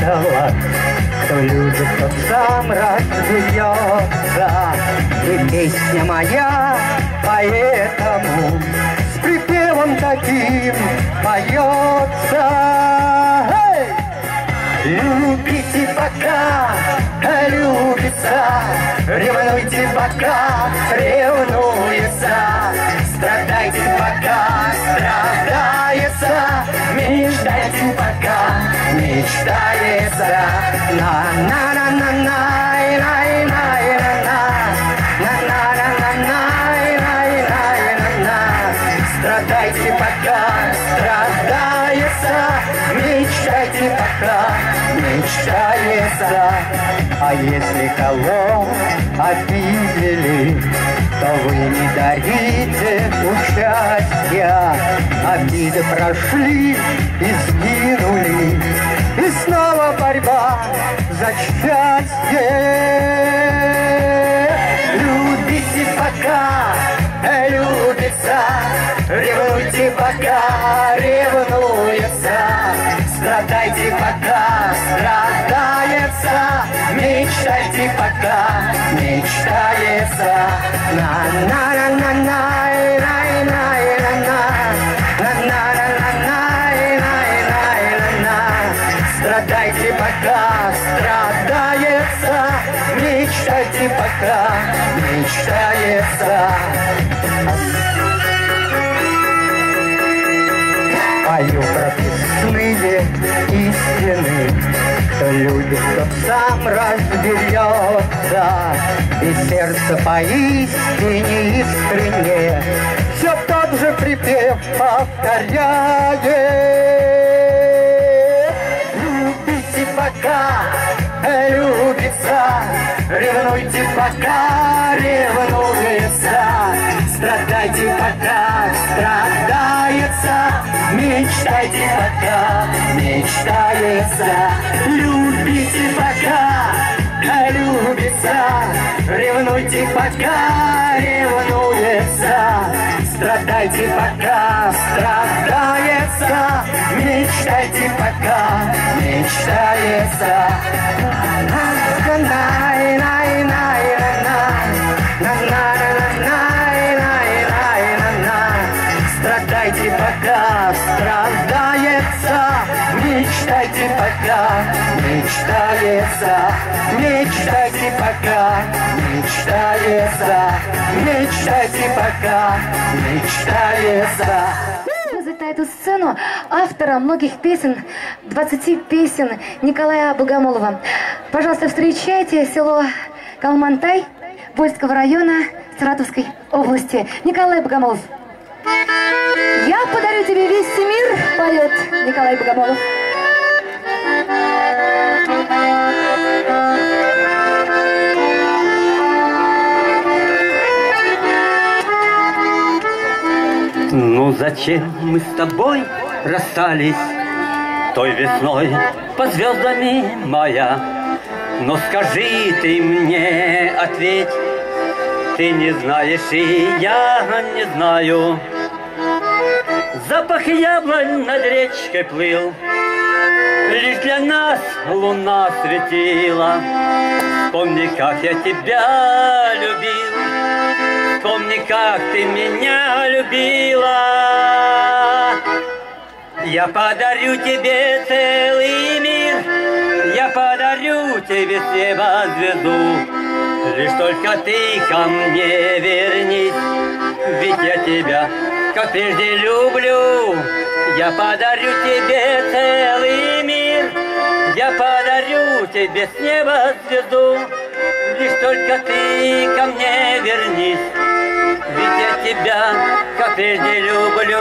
этого, кто любит, тот сам разберется. И песня моя поэтому с припевом таким поется. Любите пока любится, ревнуйте пока ревнуется, страдайте пока страдается, мечтайте пока мечтается. Страдайте пока страдается, мечтайте пока мечтается. А если кого обидели, то вы не дарите участия. Обиды прошли и сгинули, и снова борьба за счастье. Любите пока любится, ревнуйте пока ревнуется, страдайте пока страдается, мечтайте пока мечтается. Страдайте пока страдается, мечтайте пока мечтается. Пою прописные истины, кто любит, тот сам разберется, и сердце поистине искренне все тот же припев повторяет. Любите пока любится, ревнуйте пока ревнуется, страдайте пока страдается, мечтайте пока мечтается. Любите пока любится, ревнуйте пока ревнуется, страдайте пока страдается, мечтайте пока мечтается. Страдайте пока страдается, мечтайте пока мечтается, мечтайте пока мечтается, мечтайте пока мечтается. Вызвать на эту сцену автора многих песен, 20 песен Николая Богомолова. Пожалуйста, встречайте село Калмантай Вольского района Саратовской области. Николай Богомолов. Я подарю тебе весь мир, поет Николай Богомолов. Ну зачем мы с тобой расстались той весной под звездами мая? Но скажи ты мне, ответь, ты не знаешь, и я не знаю. Запах яблонь над речкой плыл, лишь для нас луна светила. Вспомни, как я тебя любил, вспомни, как ты меня любила. Я подарю тебе целый мир, я подарю тебе с неба звезду. Лишь только ты ко мне вернись, ведь я тебя, как прежде, люблю. Я подарю тебе целый мир, я подарю тебе с неба звезду. Лишь только ты ко мне вернись, ведь я тебя, как прежде, люблю.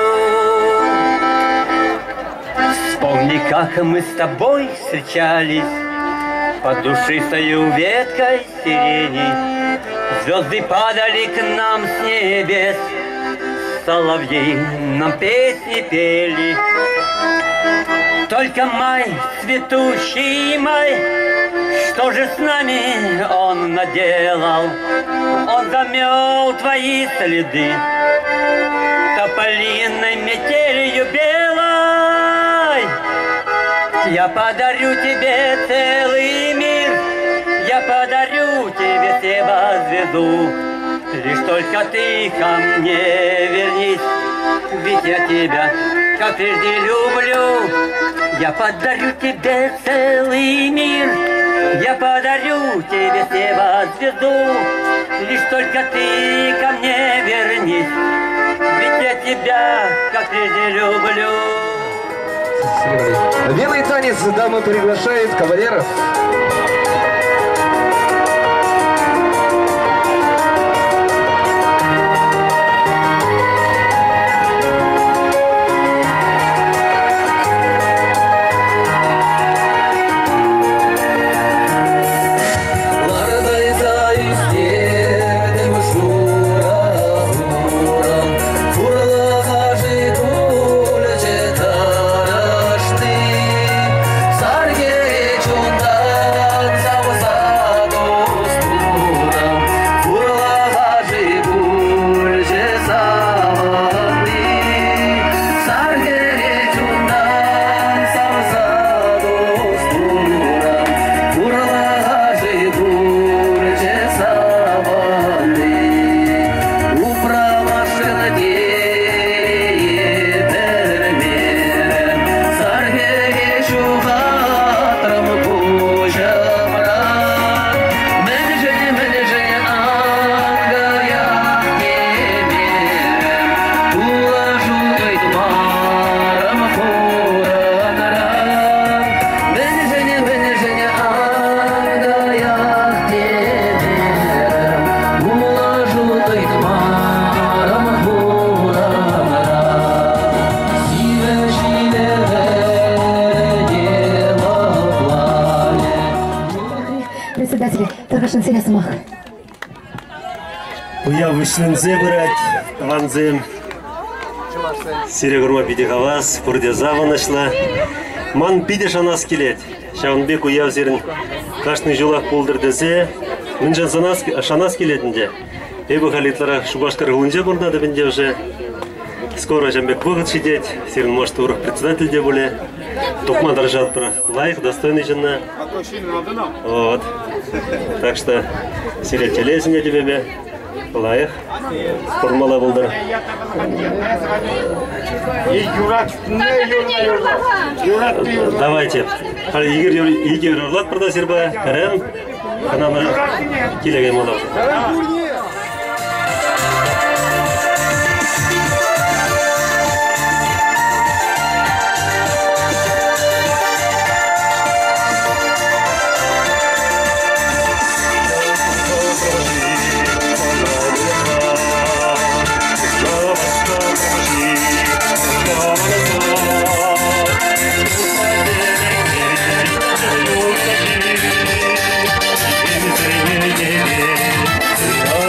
Вспомни, как мы с тобой встречались под душистой веткой сирени. Звезды падали к нам с небес, соловьи нам песни пели. Только май, цветущий май, что же с нами он наделал? Он замел твои следы тополиной метелью белой. Я подарю тебе целый мир, я подарю тебе с неба звезду. Лишь только ты ко мне вернись, ведь я тебя, как прежде, люблю. Я подарю тебе целый мир, я подарю тебе с неба звезду. Лишь только ты ко мне вернись, ведь я тебя, как прежде, люблю. Белый танец, дамы приглашают кавалеров. Вышнынзе брать, ванзем. Серегурма бидихавас, пурдезава нашла. Ман бидеш анас келет. Шаунбек уявзерін кашны жолақ болдырдызе. Мінжан шанас келетінде. Эбі халитлара шубашкар ғылынже бұрнады бінде уже. Скоро жамбек выход сидеть. Серін может урық председатель де боле. Тукма дорожат про лайк, достойный жена. Вот. Так что серет телезін еді бебе. Лайық, формала болдыр. Давайте. Егер ұрлат бірді серба, кәрім, қанамы келеген молау. Yeah.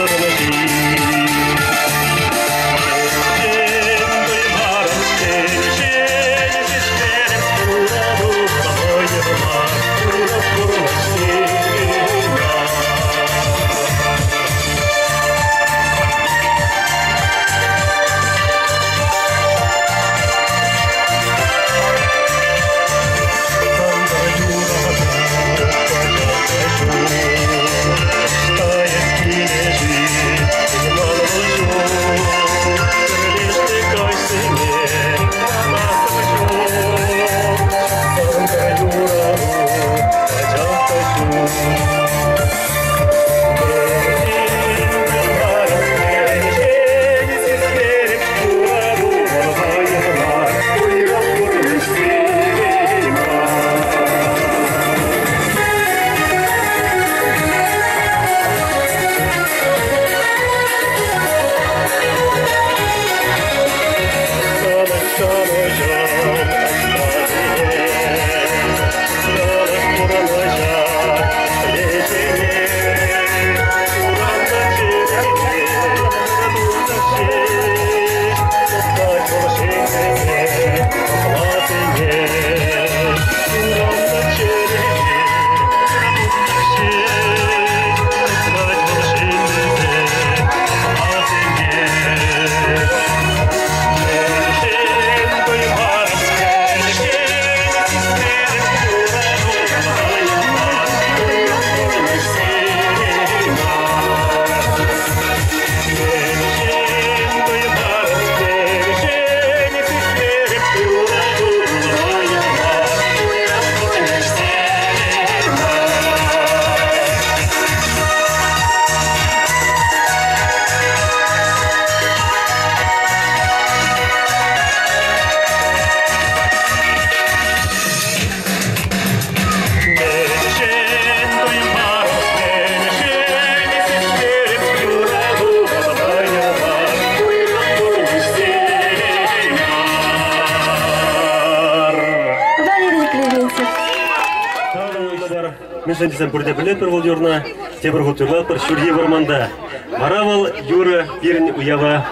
мен шандисам бүрде білет бір бол юрна, тебір ғұтырлар бір шүрге барманда. Маравал юра бірін уява,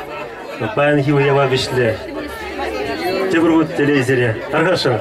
баян хи уява бешлі. Тебір ғұт телевизоре. Арғашын.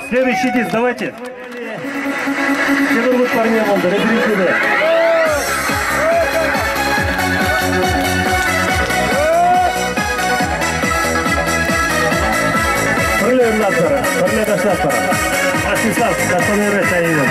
Следующий диск, давайте. Все парни, разберите. Torneo Sátara. Asistan, Kastanere Sayın.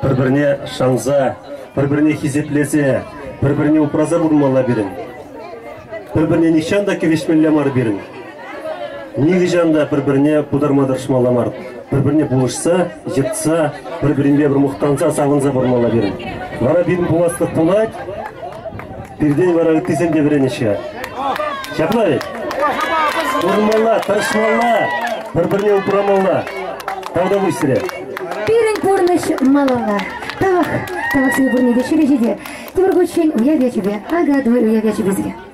Bir-birine şanza, bir-birine hizmetlese, bir-birine upraza vurmalar birin. Bir-birine nişanda kevişmelemar birin. Nigijanda bir-birine pudarmadırışmalamar. Bir-birine buluşsa, yetsa, bir-birine bir muhtansa, sağınza vurmalar birin. Vara birin bulastık bulayt, birden vara gittiysem de birin işe. Şaplayın. Vurmalar, tarışmalar, bir-birine upramalar. Tavda bu işleri. Пирень порныш малалар. Тавах себе бурни дешеве жиде. Тимур Гучен уявя тебе, ага, двой уявя тебе зря.